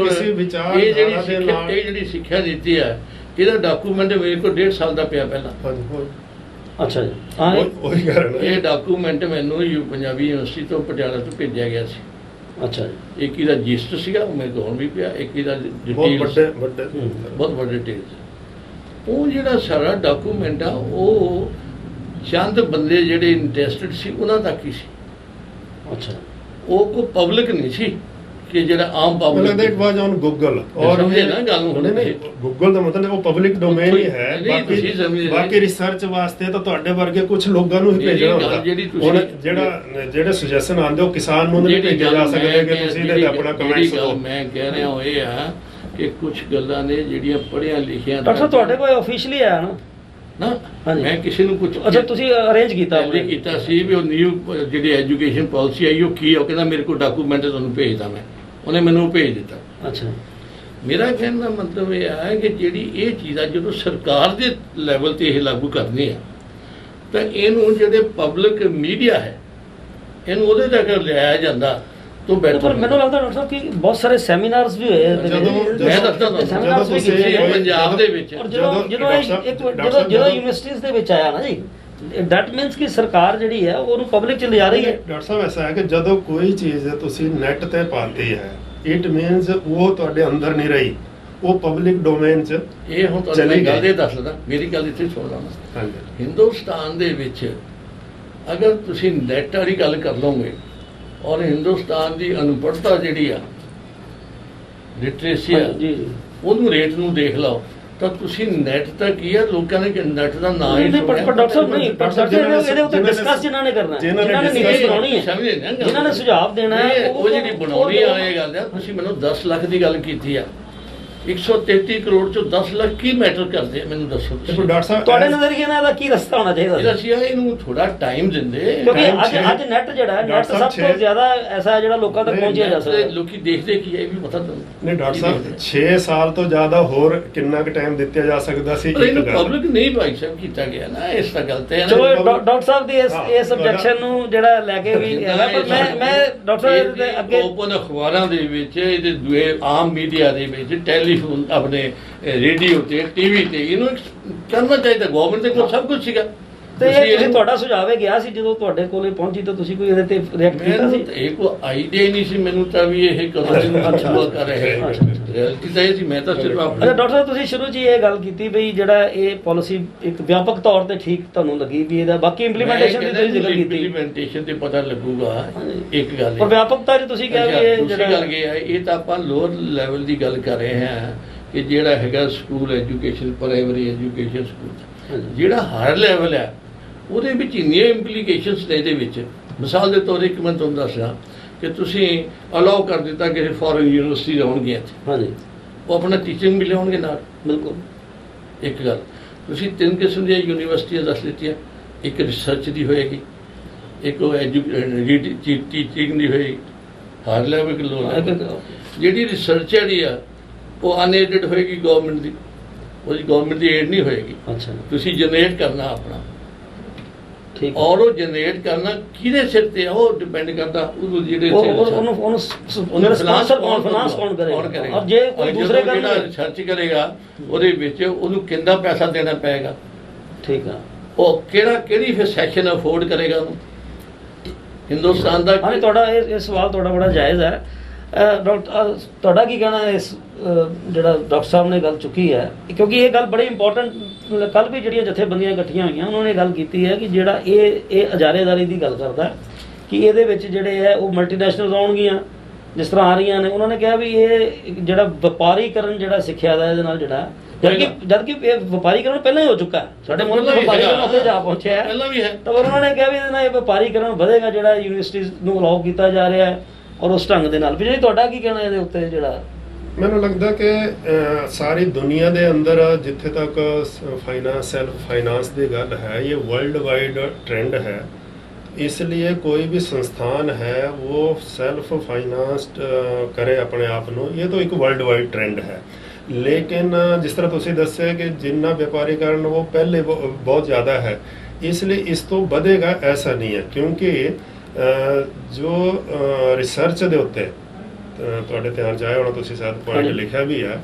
ਕਿਸੇ ਵਿਚਾਰਧਾਰਾ ਦੇ ਨਾਲ ਇਹ ਜਿਹੜੀ ਸਿੱਖਿਆ ਨੀਤੀ ਹੈ ਇਹਦਾ ਡਾਕੂਮੈਂਟ ਮੇਰੇ ਕੋਲ 1.5 ਸਾਲ ਦਾ ਪਿਆ ਪਹਿਲਾਂ। ਅੱਛਾ ਜੀ, ਉਹੀ ਕਾਰਨ ਇਹ ਡਾਕੂਮੈਂਟ ਮੈਨੂੰ ਪੰਜਾਬੀ ਯੂਨੀਵਰਸਿਟੀ ਤੋਂ ਪਟਿਆਲਾ ਤੋਂ ਭੇਜਿਆ ਗਿਆ ਸੀ। ਅੱਛਾ ਜੀ, ਇੱਕ ਇਹਦਾ ਰਜਿਸਟਰ ਸੀਗਾ ਉਹ ਮੇਰੇ ਕੋਲ ਹੁਣ ਵੀ ਪਿਆ, ਇੱਕ ਇਹਦਾ ਬਹੁਤ ਵੱਡੇ ਡਿਟੇਲਸ। ਉਹ ਜਿਹੜਾ ਸਾਰਾ ਡਾਕੂਮੈਂਟ ਆ ਉਹ ਚੰਦ ਬੰਦੇ ਜਿਹੜੇ ਇੰਟਰਸਟਡ ਸੀ ਉਹਨਾਂ ਤੱਕ ਹੀ ਸੀ। ਅੱਛਾ, ਉਹ ਕੋਈ ਪਬਲਿਕ ਨਹੀਂ ਸੀ ਕਿ ਜਿਹੜਾ ਆਮ public it was on Google. ਔਰ ਸਮਝੇ ਨਾ ਗੱਲ ਨੂੰ, ਗੂਗਲ ਦਾ ਮਤਲਬ ਉਹ ਪਬਲਿਕ ਡੋਮੇਨ ਹੀ ਹੈ। ਬਾਕੀ ਰਿਸਰਚ ਵਾਸਤੇ ਤਾਂ ਤੁਹਾਡੇ ਵਰਗੇ ਕੁਝ ਲੋਕਾਂ ਨੂੰ ਹੀ ਭੇਜਣਾ ਹੁੰਦਾ। ਜਿਹੜੇ ਸੁਜੈਸ਼ਨ ਆਉਂਦੇ ਉਹ ਕਿਸਾਨ ਨੂੰ ਨਹੀਂ ਭੇਜਿਆ ਜਾ ਸਕਦਾ ਕਿ ਤੁਸੀਂ ਇਹਦੇ ਤੇ ਆਪਣਾ ਕਮੈਂਟਸ ਦਿਓ। ਮੈਂ ਕਹਿ ਰਿਹਾ ਉਹ ਇਹ ਆ ਕਿ ਕੁਝ ਗੱਲਾਂ ਨੇ ਜਿਹੜੀਆਂ ਪੜ੍ਹਿਆ ਲਿਖਿਆ ਡਾਕਟਰ ਤੁਹਾਡੇ ਕੋਲ ਆਫੀਸ਼ੀਅਲੀ ਆਇਆ ਨਾ ਮੈਂ ਕਿਸੇ ਨੂੰ ਕੁਝ ਅੱਛਾ ਤੁਸੀਂ ਅਰੇਂਜ ਕੀਤਾ ਸੀ ਵੀ ਉਹ ਨਿਊ ਜਿਹੜੀ ਐਜੂਕੇਸ਼ਨ ਪਾਲਿਸੀ ਆਈ ਉਹ ਕੀ ਆ, ਉਹ ਕਹਿੰਦਾ ਮੇਰੇ ਕੋਲ ਡਾਕੂਮੈਂਟ ਤੁਹਾਨੂੰ ਭੇਜਦਾ, ਮੈਂ ਉਹਨੇ ਮੈਨੂੰ ਭੇਜ ਦਿੱਤਾ। ਅੱਛਾ, ਮੇਰਾ ਕਹਿਣ ਦਾ ਮਤਲਬ ਇਹ ਹੈ ਕਿ ਜਿਹੜੀ ਇਹ ਚੀਜ਼ ਆ ਜਦੋਂ ਸਰਕਾਰ ਦੇ ਲੈਵਲ ਤੇ ਇਹ ਲਾਗੂ ਕਰਨੀ ਆ ਤਾਂ ਇਹਨੂੰ ਜਿਹੜੇ ਪਬਲਿਕ ਮੀਡੀਆ ਹੈ ਇਹਨੂੰ ਉਹਦੇ ਤੱਕ ਲਿਆਇਆ ਜਾਂਦਾ तो पर ਮੈਨੂੰ ਲੱਗਦਾ ਡਾਕਟਰ ਸਾਹਿਬ ਕਿ ਬਹੁਤ ਸਾਰੇ ਸੈਮੀਨਾਰਸ ਵੀ ਹੋਏ ਮੈਂ ਦੱਸਦਾ ਤੁਹਾਨੂੰ ਪੰਜਾਬ ਦੇ ਵਿੱਚ ਜਦੋਂ ਯੂਨੀਵਰਸਿਟੀਜ਼ ਦੇ ਵਿੱਚ ਆਇਆ ਨਾ ਜੀ, that means ਕਿ ਸਰਕਾਰ ਜਿਹੜੀ ਹੈ ਉਹਨੂੰ ਪਬਲਿਕ ਚ ਲਿਆ ਰਹੀ ਹੈ। ਡਾਕਟਰ ਸਾਹਿਬ ਐਸਾ ਹੈ ਕਿ ਜਦੋਂ ਕੋਈ ਚੀਜ਼ ਤੁਸੀਂ ਨੈਟ ਤੇ ਪਾਤੀ ਹੈ ਇਟ ਮੀਨਸ ਉਹ ਤੁਹਾਡੇ ਅੰਦਰ ਨਹੀਂ ਰਹੀ, ਉਹ ਪਬਲਿਕ ਡੋਮੇਨ ਚ ਇਹ ਹੁਣ ਤੁਹਾਨੂੰ ਗੱਲ ਇਹ ਦੱਸ ਦਿੰਦਾ, ਮੇਰੀ ਗੱਲ ਇੱਥੇ ਸੁਣ ਲਓ। ਹਿੰਦੁਸਤਾਨ ਦੇ ਵਿੱਚ ਅਗਰ ਤੁਸੀਂ ਨੈਟ ਵਾਲੀ ਗੱਲ ਕਰ ਲਓਗੇ ਔਰ ਹਿੰਦੁਸਤਾਨ ਦੀ ਅਨੁਪੜਤਾ ਜਿਹੜੀ ਆ ਲਿਟਰੇਸੀ ਆ ਉਹਨੂੰ ਰੇਟ ਨੂੰ ਦੇਖ ਲਓ ਤਾਂ ਤੁਸੀਂ ਨੈਟ ਤਾਂ ਕੀ ਹੈ, ਲੋਕਾਂ ਨੇ ਨੈਟ ਦਾ ਨਾਂ ਹੀ ਨਹੀਂ, ਪਰ ਸੁਣਿਆ। ਡਾਕਟਰ ਸਾਹਿਬ ਨਹੀਂ, ਪਰ ਡਾਕਟਰ ਸਾਹਿਬ ਇਹਦੇ ਉੱਤੇ ਡਿਸਕਸ ਜਿਨ੍ਹਾਂ ਨੇ ਕਰਨਾ ਹੈ, ਜਿਨ੍ਹਾਂ ਨੇ ਨੀਤੀ ਬਣਾਉਣੀ ਹੈ, ਸਮਝੇ ਨਾ ਗੱਲ? ਜਿਨ੍ਹਾਂ ਨੇ ਸੁਝਾਅ ਦੇਣਾ ਹੈ, ਉਹ ਜਿਹੜੀ ਬਣਾਉਣੀ ਆ ਇਹ ਗੱਲ ਹੈ। ਤੁਸੀਂ ਮੈਨੂੰ 10 ਲੱਖ ਦੀ ਗੱਲ ਕੀਤੀ ਆ, 133 ਕਰੋੜ ਚੋਂ 10 ਲੱਖ ਕੀ ਮੈਟਰ ਕਰਦੇ ਆ, ਮੈਨੂੰ ਦੱਸੋ ਤੁਸੀਂ। ਦੇਖੋ ਡਾਕਟਰ ਸਾਹਿਬ, ਤੁਹਾਡੇ ਨਜ਼ਰੀਏ ਨਾਲ ਇਹਦਾ ਕੀ ਰਸਤਾ ਹੋਣਾ ਚਾਹੀਦਾ ਇਹਦਾ ਸੀ? ਅਸੀਂ ਇਹਨੂੰ ਥੋੜਾ ਟਾਈਮ ਦਿੰਦੇ, ਕਿਉਂਕਿ time ਅੱਜ ਨੈਟ ਜਿਹੜਾ ਹੈ, ਨੈਟ ਡਾਕਟਰ ਸਭ ਸਾਹਿਬ ਤੋਂ ਜ਼ਿਆਦਾ ਐਸਾ ਹੈ ਜਿਹੜਾ ਲੋਕਾਂ ਤੱਕ ਨਹੀਂ, ਪਹੁੰਚਿਆ ਜਾ ਸਕਦਾ ਹੈ। ਲੋਕੀ ਦੇਖਦੇ ਕੀ ਹੈ ਇਹ ਵੀ ਪਤਾ ਤੁਹਾਨੂੰ ਨਹੀਂ ਡਾਕਟਰ ਸਾਹਿਬ, 6 ਸਾਲ ਤੋਂ ਜ਼ਿਆਦਾ ਹੋਰ ਕਿੰਨਾ ਕੁ ਟਾਈਮ ਦਿੱਤਾ ਜਾ ਸਕਦਾ ਸੀ? ਪਰ ਇਹਨੂੰ ਇੱਕ ਗੱਲ ਪਬਲਿਕ ਨਹੀਂ ਭਾਈ ਸਾਹਿਬ ਕੀਤਾ ਗਿਆ ਨਾ, ਇਸ ਤਾਂ ਗਲਤ ਹੈ ਚਲੋ ਨਾ। ਡਾਕਟਰ ਸਾਹਿਬ ਦੀ ਇਸ ਆਬਜੈਕਸ਼ਨ ਨੂੰ ਜਿਹੜਾ ਲੈ ਕੇ ਵੀ ਹੈਗਾ, ਪਰ ਮੈਂ ਡਾਕਟਰ ਸਾਹਿਬ ਦੇ ਅੱਗੇ ਓਪਨ ਅਖਬਾਰਾਂ ਦੇ ਵਿੱਚ, ਇਹਦੇ ਦੂਏ ਆਮ ਮੀਡੀਆ ਦੇ ਵਿੱਚ, ਟੈਲੀਫੋਨ, ਆਪਣੇ ਰੇਡੀਓ ਤੇ, ਟੀਵੀ ਤੇ ਇਹਨੂੰ ਕਰਨਾ ਚਾਹੀਦਾ। ਗਵਰਨਮੈਂਟ ਦੇ ਕੋਲ ਸਭ ਕੁਝ ਸੀਗਾ। ਤੇ ਤੁਸੀਂ ਤੁਹਾਡਾ ਸੁਝਾਅ ਇਹ ਗਿਆ ਸੀ ਜਦੋਂ ਤੁਹਾਡੇ ਕੋਲੇ ਪਹੁੰਚੀ ਤਾਂ ਤੁਸੀਂ ਕੋਈ ਇਹਦੇ ਤੇ ਰਿਐਕਟ ਕੀਤਾ ਸੀ? ਮੈਨੂੰ ਇਹ ਕੋਈ ਆਈਡੀਆ ਹੀ ਨਹੀਂ ਸੀ ਮੈਨੂੰ ਤਾਂ ਵੀ ਇਹ ਕਦੋਂ ਨੂੰ ਕਰ ਰਿਹਾ ਹੈ। ਰਿਐਲਿਟੀ ਤਾਂ ਇਹ ਸੀ, ਮੈਂ ਤਾਂ ਸਿਰਫ ਅੱਛਾ ਡਾਕਟਰ ਸਾਹਿਬ, ਤੁਸੀਂ ਸ਼ੁਰੂ 'ਚ ਹੀ ਇਹ ਗੱਲ ਕੀਤੀ ਬਈ ਜਿਹੜਾ ਇਹ ਪਾਲਿਸੀ ਇੱਕ ਵਿਆਪਕ ਤੌਰ ਤੇ ਠੀਕ ਤੁਹਾਨੂੰ ਲੱਗੀ ਵੀ ਇਹਦਾ, ਬਾਕੀ ਇੰਪਲੀਮੈਂਟੇਸ਼ਨ ਦੀ ਤੁਸੀਂ ਜ਼ਿਕਰ ਕੀਤੀ, ਇੰਪਲੀਮੈਂਟੇਸ਼ਨ ਤੇ ਪਤਾ ਲੱਗੂਗਾ ਇੱਕ ਗੱਲ। ਪਰ ਵਿਆਪਕਤਾ 'ਚ ਤੁਸੀਂ ਕਿਹਾ ਵੀ ਇਹ ਦੂਸਰੀ ਜਿਹੜਾ ਗੱਲ ਇਹ ਹੈ, ਇਹ ਤਾਂ ਆਪਾਂ ਲੋਅਰ ਲੈਵਲ ਦੀ ਗੱਲ ਕਰ ਰਹੇ ਹਾਂ ਕਿ ਜਿਹੜਾ ਹੈਗਾ school education, primary education school, ਜਿਹੜਾ ਹਾਇਰ ਲੈਵਲ ਹੈ ਉਹਦੇ ਵਿੱਚ ਇੰਨੀਆਂ ਇੰਪਲੀਕੇਸ਼ਨਸ ਨੇ ਇਹਦੇ ਵਿੱਚ। ਮਿਸਾਲ ਦੇ ਤੌਰ ਇੱਕ ਮੈਂ ਤੁਹਾਨੂੰ ਦੱਸਾਂ ਕਿ ਤੁਸੀਂ ਅਲਾਉ ਕਰ ਦਿੱਤਾ ਕਿ ਫੋਰਨ ਯੂਨੀਵਰਸਿਟੀ ਆਉਣਗੇ ਇੱਥੇ, ਹਾਂਜੀ, ਉਹ ਆਪਣਾ ਟੀਚਿੰਗ ਵੀ ਲਿਆਉਣਗੇ ਨਾਲ। ਬਿਲਕੁਲ ਇੱਕ ਗੱਲ, ਤੁਸੀਂ 3 ਕਿਸਮ ਦੀਆਂ ਯੂਨੀਵਰਸਿਟੀਆਂ ਦੱਸ ਦਿੱਤੀਆਂ, ਇੱਕ ਰਿਸਰਚ ਦੀ ਹੋਏਗੀ, ਇੱਕ ਉਹ ਟੀਚਿੰਗ ਦੀ ਹੋਏਗੀ, ਹਾਇਰ ਲੈਵਲ ਲੋਅਰ। ਜਿਹੜੀ ਰਿਸਰਚ ਜਿਹੜੀ ਆ ਉਹ ਅਨਏਡਡ ਹੋਏਗੀ ਗਵਰਨਮੈਂਟ ਦੀ, ਉਹਦੀ ਗਵਰਨਮੈਂਟ ਦੀ ਏਡ ਨਹੀਂ ਹੋਏਗੀ। ਅੱਛਾ, ਤੁਸੀਂ ਜਨਰੇਟ ਕਰਨਾ ਆਪਣਾ, ਠੀਕ, ਔਰ ਉਹ ਜਨਰੇਟ ਕਰਨਾ ਕਿਹਦੇ ਸਿਰ ਤੇ ਆ, ਉਹ ਡਿਪੈਂਡ ਕਰਦਾ ਉਹਨੂੰ ਜਿਹੜੇ ਉਹਨੂੰ ਸਪਾਂਸਰ ਫਾਈਨਾਂਸ ਕੌਣ ਕਰੇਗਾ, ਔਰ ਜੇ ਕੋਈ ਦੂਸਰੇ ਜਿਹੜਾ ਰਿਸਰਚ ਕਰੇਗਾ ਉਹਦੇ ਵਿੱਚ ਉਹਨੂੰ ਕਿੰਨਾ ਪੈਸਾ ਦੇਣਾ ਪਏਗਾ, ਠੀਕ ਆ, ਉਹ ਕਿਹੜੀ ਫਿਰ ਸੈਕਸ਼ਨ ਅਫੋਰਡ ਕਰੇਗਾ ਉਹਨੂੰ। ਹਿੰਦੁਸਤਾਨ ਦਾ ਤੁਹਾਡਾ ਇਹ ਸਵਾਲ ਤੁਹਾਡਾ ਬੜਾ ਜਾਇਜ਼ ਹੈ ਡਾਕਟਰ, ਤੁਹਾਡਾ ਕੀ ਕਹਿਣਾ ਹੈ ਇਸ ਜਿਹੜਾ ਡਾਕਟਰ ਸਾਹਿਬ ਨੇ ਗੱਲ ਚੁੱਕੀ ਹੈ, ਕਿਉਂਕਿ ਇਹ ਗੱਲ ਬੜੀ ਇੰਪੋਰਟੈਂਟ, ਕੱਲ੍ਹ ਵੀ ਜਿਹੜੀਆਂ ਜਥੇਬੰਦੀਆਂ ਇਕੱਠੀਆਂ ਹੋਈਆਂ ਉਹਨਾਂ ਨੇ ਗੱਲ ਕੀਤੀ ਹੈ ਕਿ ਜਿਹੜਾ ਇਹ ਅਜਾਰੇਦਾਰੀ ਦੀ ਗੱਲ ਕਰਦਾ ਕਿ ਇਹਦੇ ਵਿੱਚ ਜਿਹੜੇ ਹੈ ਉਹ ਮਲਟੀਨੈਸ਼ਨਲ ਆਉਣਗੀਆਂ ਜਿਸ ਤਰ੍ਹਾਂ ਆ ਰਹੀਆਂ ਨੇ। ਉਹਨਾਂ ਨੇ ਕਿਹਾ ਵੀ ਇਹ ਜਿਹੜਾ ਵਪਾਰੀਕਰਨ ਜਿਹੜਾ ਸਿੱਖਿਆ ਦਾ ਇਹਦੇ ਨਾਲ ਜਿਹੜਾ ਜਦਕਿ ਇਹ ਵਪਾਰੀਕਰਨ ਪਹਿਲਾਂ ਹੀ ਹੋ ਚੁੱਕਾ ਹੈ, ਸਾਡੇ ਮੁਲਕ ਦਾ ਵਪਾਰੀਕਰਨ ਉੱਥੇ ਜਾ ਪਹੁੰਚਿਆ ਹੈ ਪਹਿਲਾਂ ਵੀ ਹੈ, ਤਾਂ ਉਹਨਾਂ ਨੇ ਕਿਹਾ ਵੀ ਇਹਦੇ ਨਾਲ ਇਹ ਵਪਾਰੀਕਰਨ ਵਧੇਗਾ ਜਿਹੜਾ ਯੂਨੀਵਰਸਿਟੀਜ਼ ਨੂੰ ਅਲਾਉ ਕੀਤਾ ਜਾ ਰਿਹਾ ਹੈ ਔਰ ਉਸ ਢੰਗ ਦੇ ਨਾਲ। ਵੀ ਜੀ ਤੁਹਾਡਾ ਕੀ ਕਹਿਣਾ ਇਹਦੇ ਉੱਤੇ? ਜਿਹੜਾ ਮੈਨੂੰ ਲੱਗਦਾ ਕਿ ਸਾਰੀ ਦੁਨੀਆ ਦੇ ਅੰਦਰ ਜਿੱਥੇ ਤੱਕ ਫਾਈਨਾਂਸ, ਸੈਲਫ ਫਾਈਨਾਂਸ ਦੀ ਗੱਲ ਹੈ, ਇਹ ਵਰਲਡ ਵਾइड ट्रेंड है। इसलिए कोई भी संस्थान है वो सेल्फ फाइनांस्ड करे अपने आप ਨੂੰ, ਇਹ ਤਾਂ ਇੱਕ ਵਰਲਡ ਵਾइड ट्रेंड है। लेकिन जिस तरह ਤੁਸੀਂ ਦੱਸਿਆ ਕਿ ਜਿੰਨਾ ਵਪਾਰੀਕਰਨ ਉਹ ਪਹਿਲੇ ਬਹੁਤ ਜ਼ਿਆਦਾ ਹੈ, इसलिए इस ਤੋਂ ਵਧੇਗਾ ऐसा नहीं है, क्योंकि जो ਰਿਸਰਚ ਦੇ ਉੱਤੇ ਤੁਹਾਡੇ ਧਿਆਨ 'ਚ ਆਇਆ ਹੋਣਾ, ਤੁਸੀਂ ਸ਼ਾਇਦ ਪੁਆਇੰਟ ਲਿਖਿਆ ਵੀ ਹੈ,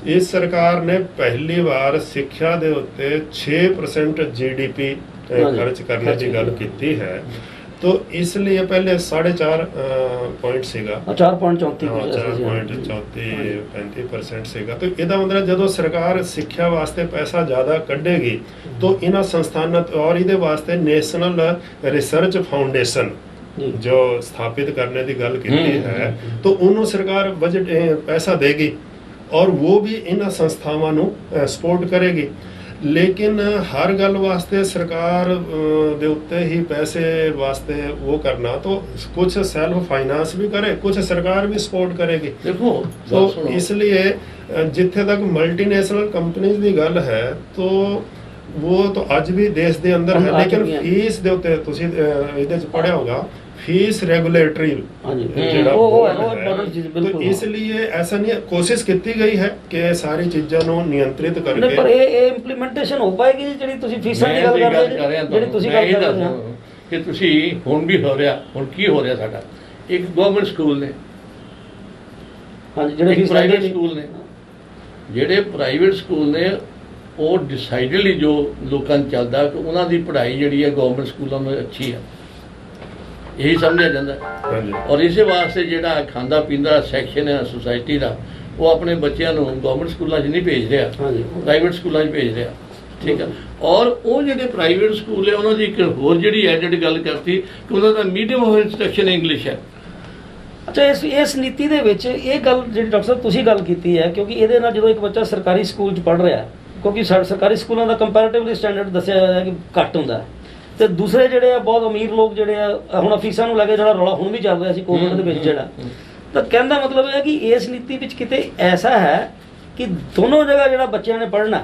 ਇਸ ਸਰਕਾਰ ਨੇ ਪਹਿਲੀ ਵਾਰ ਸਿੱਖਿਆ ਦੇ ਉੱਤੇ 6% GDP ਖਰਚ ਕਰਨ ਦੀ ਗੱਲ ਕੀਤੀ ਹੈ। तो इसलिए पहले 4.5 पॉइंट ਸੀਗਾ, 4.34% ਸੀਗਾ। तो ਇਹਦਾ ਮਤਲਬ ਜਦੋਂ ਸਰਕਾਰ ਸਿੱਖਿਆ ਵਾਸਤੇ ਪੈਸਾ ਜ਼ਿਆਦਾ ਕੱਢੇਗੀ तो ਇਹਨਾਂ ਸੰਸਥਾਨਾਂ और ਇਹਦੇ ਵਾਸਤੇ ਨੈਸ਼ਨਲ ਰਿਸਰਚ ਫਾਊਂਡੇਸ਼ਨ जो स्थापित करने की गल की है, तो उन्होंने सरकार बजट पैसा देगी और वो भी इन संस्थावां नूं सपोर्ट करेगी। लेकिन हर गल वास्ते सरकार दे उत्ते ही पैसे वास्ते वो करना, तो कुछ सेल्फ फाइनेंस भी करे, कुछ सरकार भी सपोर्ट करेगी। देखो तो इसलिए जिथे तक मल्टीनेशनल कंपनीज की गल है, तो वो तो अज भी देश के अंदर है, लेकिन फीस दे उत्ते तुसीं इहदे च पढ़िया होगा, फीस रेगुलेटरी तो इसलिए ऐसा नहीं, कोशिश की गई है कि सारी चीज़ों को नियंत्रित करके। पर ये इंप्लीमेंटेशन हो पाएगी जिहड़ी तुसीं फीसां दी गल कर रहे हो, जिहड़ी तुसीं गल कर रहे हो कि तुसीं हुण भी हो रहा, हुण की हो रहा साडा, एक गवर्नमेंट स्कूल ने, हां जी, जिहड़े प्राइवेट स्कूल ने, जिहड़े प्राइवेट स्कूल ने ਉਹ ਡਿਸਾਈਡਡਲੀ ਜੋ ਲੋਕਾਂ ਨੂੰ ਚੱਲਦਾ ਕਿ ਉਹਨਾਂ ਦੀ ਪੜ੍ਹਾਈ ਜਿਹੜੀ ਹੈ ਗਵਰਨਮੈਂਟ ਸਕੂਲਾਂ ਨਾਲੋਂ ਅੱਛੀ ਹੈ, ਇਹੀ ਸਮਝਿਆ ਜਾਂਦਾ। ਔਰ ਇਸੇ ਵਾਸਤੇ ਜਿਹੜਾ ਖਾਂਦਾ ਪੀਂਦਾ ਸੈਕਸ਼ਨ ਹੈ ਸੋਸਾਇਟੀ ਦਾ, ਉਹ ਆਪਣੇ ਬੱਚਿਆਂ ਨੂੰ ਗਵਰਨਮੈਂਟ ਸਕੂਲਾਂ 'ਚ ਨਹੀਂ ਭੇਜ ਰਿਹਾ, ਪ੍ਰਾਈਵੇਟ ਸਕੂਲਾਂ 'ਚ ਭੇਜ ਰਿਹਾ, ਠੀਕ ਹੈ। ਔਰ ਉਹ ਜਿਹੜੇ ਪ੍ਰਾਈਵੇਟ ਸਕੂਲ ਹੈ ਉਹਨਾਂ ਦੀ ਇੱਕ ਹੋਰ ਜਿਹੜੀ ਐਡਿਡ ਗੱਲ ਕਰਤੀ ਕਿ ਉਹਨਾਂ ਦਾ ਮੀਡੀਅਮ ਆਫ ਇੰਸਟਰਕਸ਼ਨ ਇੰਗਲਿਸ਼ ਹੈ। ਅੱਛਾ, ਇਸ ਨੀਤੀ ਦੇ ਵਿੱਚ ਇਹ ਗੱਲ ਜਿਹੜੀ ਡਾਕਟਰ ਸਾਹਿਬ ਤੁਸੀਂ ਗੱਲ ਕੀਤੀ ਹੈ, ਕਿਉਂਕਿ ਇਹਦੇ ਨਾਲ ਜਦੋਂ ਇੱਕ ਬੱਚਾ ਸਰਕਾਰੀ ਸਕੂਲ 'ਚ ਪੜ੍ਹ ਰਿਹਾ, ਕਿਉਂਕਿ ਸਰਕਾਰੀ ਸਕੂਲਾਂ ਦਾ ਕੰਪੈਰੀਟਿਵਲੀ ਸਟੈਂਡਰਡ ਦੱਸਿਆ ਜਾਂਦਾ ਹੈ ਕਿ ਘੱਟ ਹੁੰਦਾ ਹੈ, ਤੇ ਦੂਸਰੇ ਜਿਹੜੇ ਆ ਬਹੁਤ ਅਮੀਰ ਲੋਕ ਜਿਹੜੇ ਆ, ਹੁਣ ਫੀਸਾਂ ਨੂੰ ਲੈ ਕੇ ਜਿਹੜਾ ਰੌਲਾ ਹੁਣ ਵੀ ਚੱਲ ਰਿਹਾ ਸੀ ਕੋਵਿਡ ਦੇ ਵਿੱਚ ਜਿਹੜਾ, ਤਾਂ ਕਹਿਣ ਦਾ ਮਤਲਬ ਇਹ ਹੈ ਕਿ ਇਸ ਨੀਤੀ ਵਿੱਚ ਕਿਤੇ ਐਸਾ ਹੈ ਕਿ ਦੋਨੋਂ ਜਗ੍ਹਾ ਜਿਹੜਾ ਬੱਚਿਆਂ ਨੇ ਪੜ੍ਹਨਾ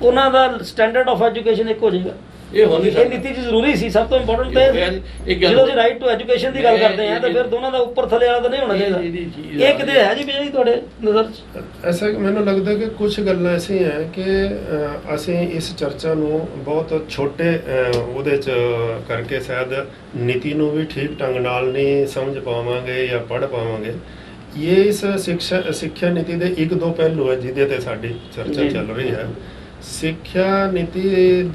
ਉਹਨਾਂ ਦਾ ਸਟੈਂਡਰਡ ਆਫ ਐਜੂਕੇਸ਼ਨ ਇੱਕ ਹੋ ਜਾਏਗਾ। ਇਹ ਹੋ ਨਹੀਂ ਇਹ ਨੀਤੀ 'ਚ ਜ਼ਰੂਰੀ ਸੀ। ਸਭ ਤੋਂ ਇੰਪੋਰਟੈਂਟ ਤੇ ਜਦੋਂ ਅਸੀਂ ਰਾਈਟ ਟੂ ਐਜੂਕੇਸ਼ਨ ਦੀ ਗੱਲ ਕਰਦੇ ਹਾਂ ਤਾਂ ਫਿਰ ਦੋਨਾਂ ਦਾ ਉੱਪਰ ਥੱਲੇ ਵਾਲਾ ਤਾਂ ਨਹੀਂ ਹੋਣਾ ਚਾਹੀਦਾ। ਇਹ ਕਿਤੇ ਹੈ ਜੀ ਵਿਜੇ ਤੁਹਾਡੇ ਨਜ਼ਰ 'ਚ? ਐਸਾ ਮੈਨੂੰ ਲੱਗਦਾ ਕਿ ਕੁਝ ਗੱਲਾਂ ਐਸੀਆਂ ਹੈ ਕਿ ਅਸੀਂ ਇਸ ਚਰਚਾ ਨੂੰ ਬਹੁਤ ਛੋਟੇ ਉਹਦੇ 'ਚ ਕਰਕੇ ਸ਼ਾਇਦ ਨੀਤੀ ਨੂੰ ਵੀ ਠੀਕ ਢੰਗ ਨਾਲ ਨਹੀਂ ਸਮਝ ਪਾਵਾਂਗੇ ਜਾਂ ਪੜ੍ਹ ਪਾਵਾਂਗੇ। ਇਹ ਇਸ ਸਿੱਖਿਆ ਨੀਤੀ ਦੇ ਇੱਕ ਦੋ ਪਹਿਲੂ ਹੈ ਜਿਹਦੇ ਤੇ ਸਾਡੀ ਚਰਚਾ ਚੱਲ ਰਹੀ ਹੈ। ਸਿੱਖਿਆ ਨੀਤੀ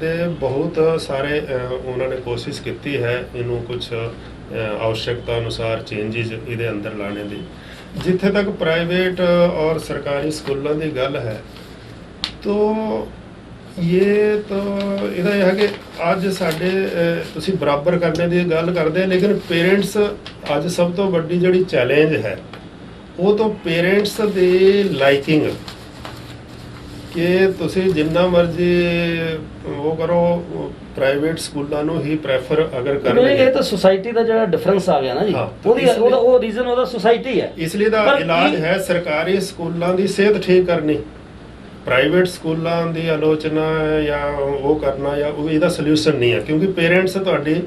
ਦੇ ਬਹੁਤ ਸਾਰੇ ਉਹਨਾਂ ਨੇ ਕੋਸ਼ਿਸ਼ ਕੀਤੀ ਹੈ ਇਹਨੂੰ ਕੁਝ आवश्यकता ਅਨੁਸਾਰ ਚੇਂਜਿਸ ਇਹਦੇ ਅੰਦਰ ਲਾਣੇ ਦੀ। ਜਿੱਥੇ ਤੱਕ ਪ੍ਰਾਈਵੇਟ ਔਰ ਸਰਕਾਰੀ ਸਕੂਲਾਂ ਦੀ ਗੱਲ ਹੈ ਤਾਂ ਇਹਦਾ ਇਹ ਹੈ ਕਿ ਅੱਜ ਸਾਡੇ ਤੁਸੀਂ ਬਰਾਬਰ ਕਰਨੇ ਦੀ ਗੱਲ ਕਰਦੇ, ਲੇਕਿਨ ਪੇਰੈਂਟਸ ਅੱਜ ਸਭ ਤੋਂ ਵੱਡੀ ਜਿਹੜੀ ਚੈਲੰਜ ਹੈ ਉਹ ਤਾਂ ਪੇਰੈਂਟਸ ਦੀ ਲਾਈਕਿੰਗ ਕਿ ਤੁਸੀਂ ਜਿੰਨਾ ਮਰਜ਼ੀ ਉਹ ਕਰੋ ਪ੍ਰਾਈਵੇਟ ਸਕੂਲਾਂ ਨੂੰ ਹੀ ਪ੍ਰੈਫਰ ਅਗਰ ਕਰਨਗੇ। ਇਹ ਤਾਂ ਸੁਸਾਇਟੀ ਦਾ ਜਿਹੜਾ ਡਿਫਰੈਂਸ ਆ ਗਿਆ ਨਾ ਜੀ, ਉਹ ਰੀਜ਼ਨ ਉਹਦਾ ਸੁਸਾਇਟੀ ਹੈ। ਇਸ ਲਈ ਦਾ ਇਲਾਜ ਹੈ ਸਰਕਾਰੀ ਸਕੂਲਾਂ ਦੀ ਸਿਹਤ ਠੀਕ ਕਰਨੀ, ਪ੍ਰਾਈਵੇਟ ਸਕੂਲਾਂ ਦੀ ਆਲੋਚਨਾ ਜਾਂ ਉਹ ਕਰਨਾ ਜਾਂ ਇਹਦਾ ਸੋਲੂਸ਼ਨ ਨਹੀਂ ਹੈ। ਕਿਉਂਕਿ ਪੇਰੈਂਟਸ ਤੁਹਾਡੀ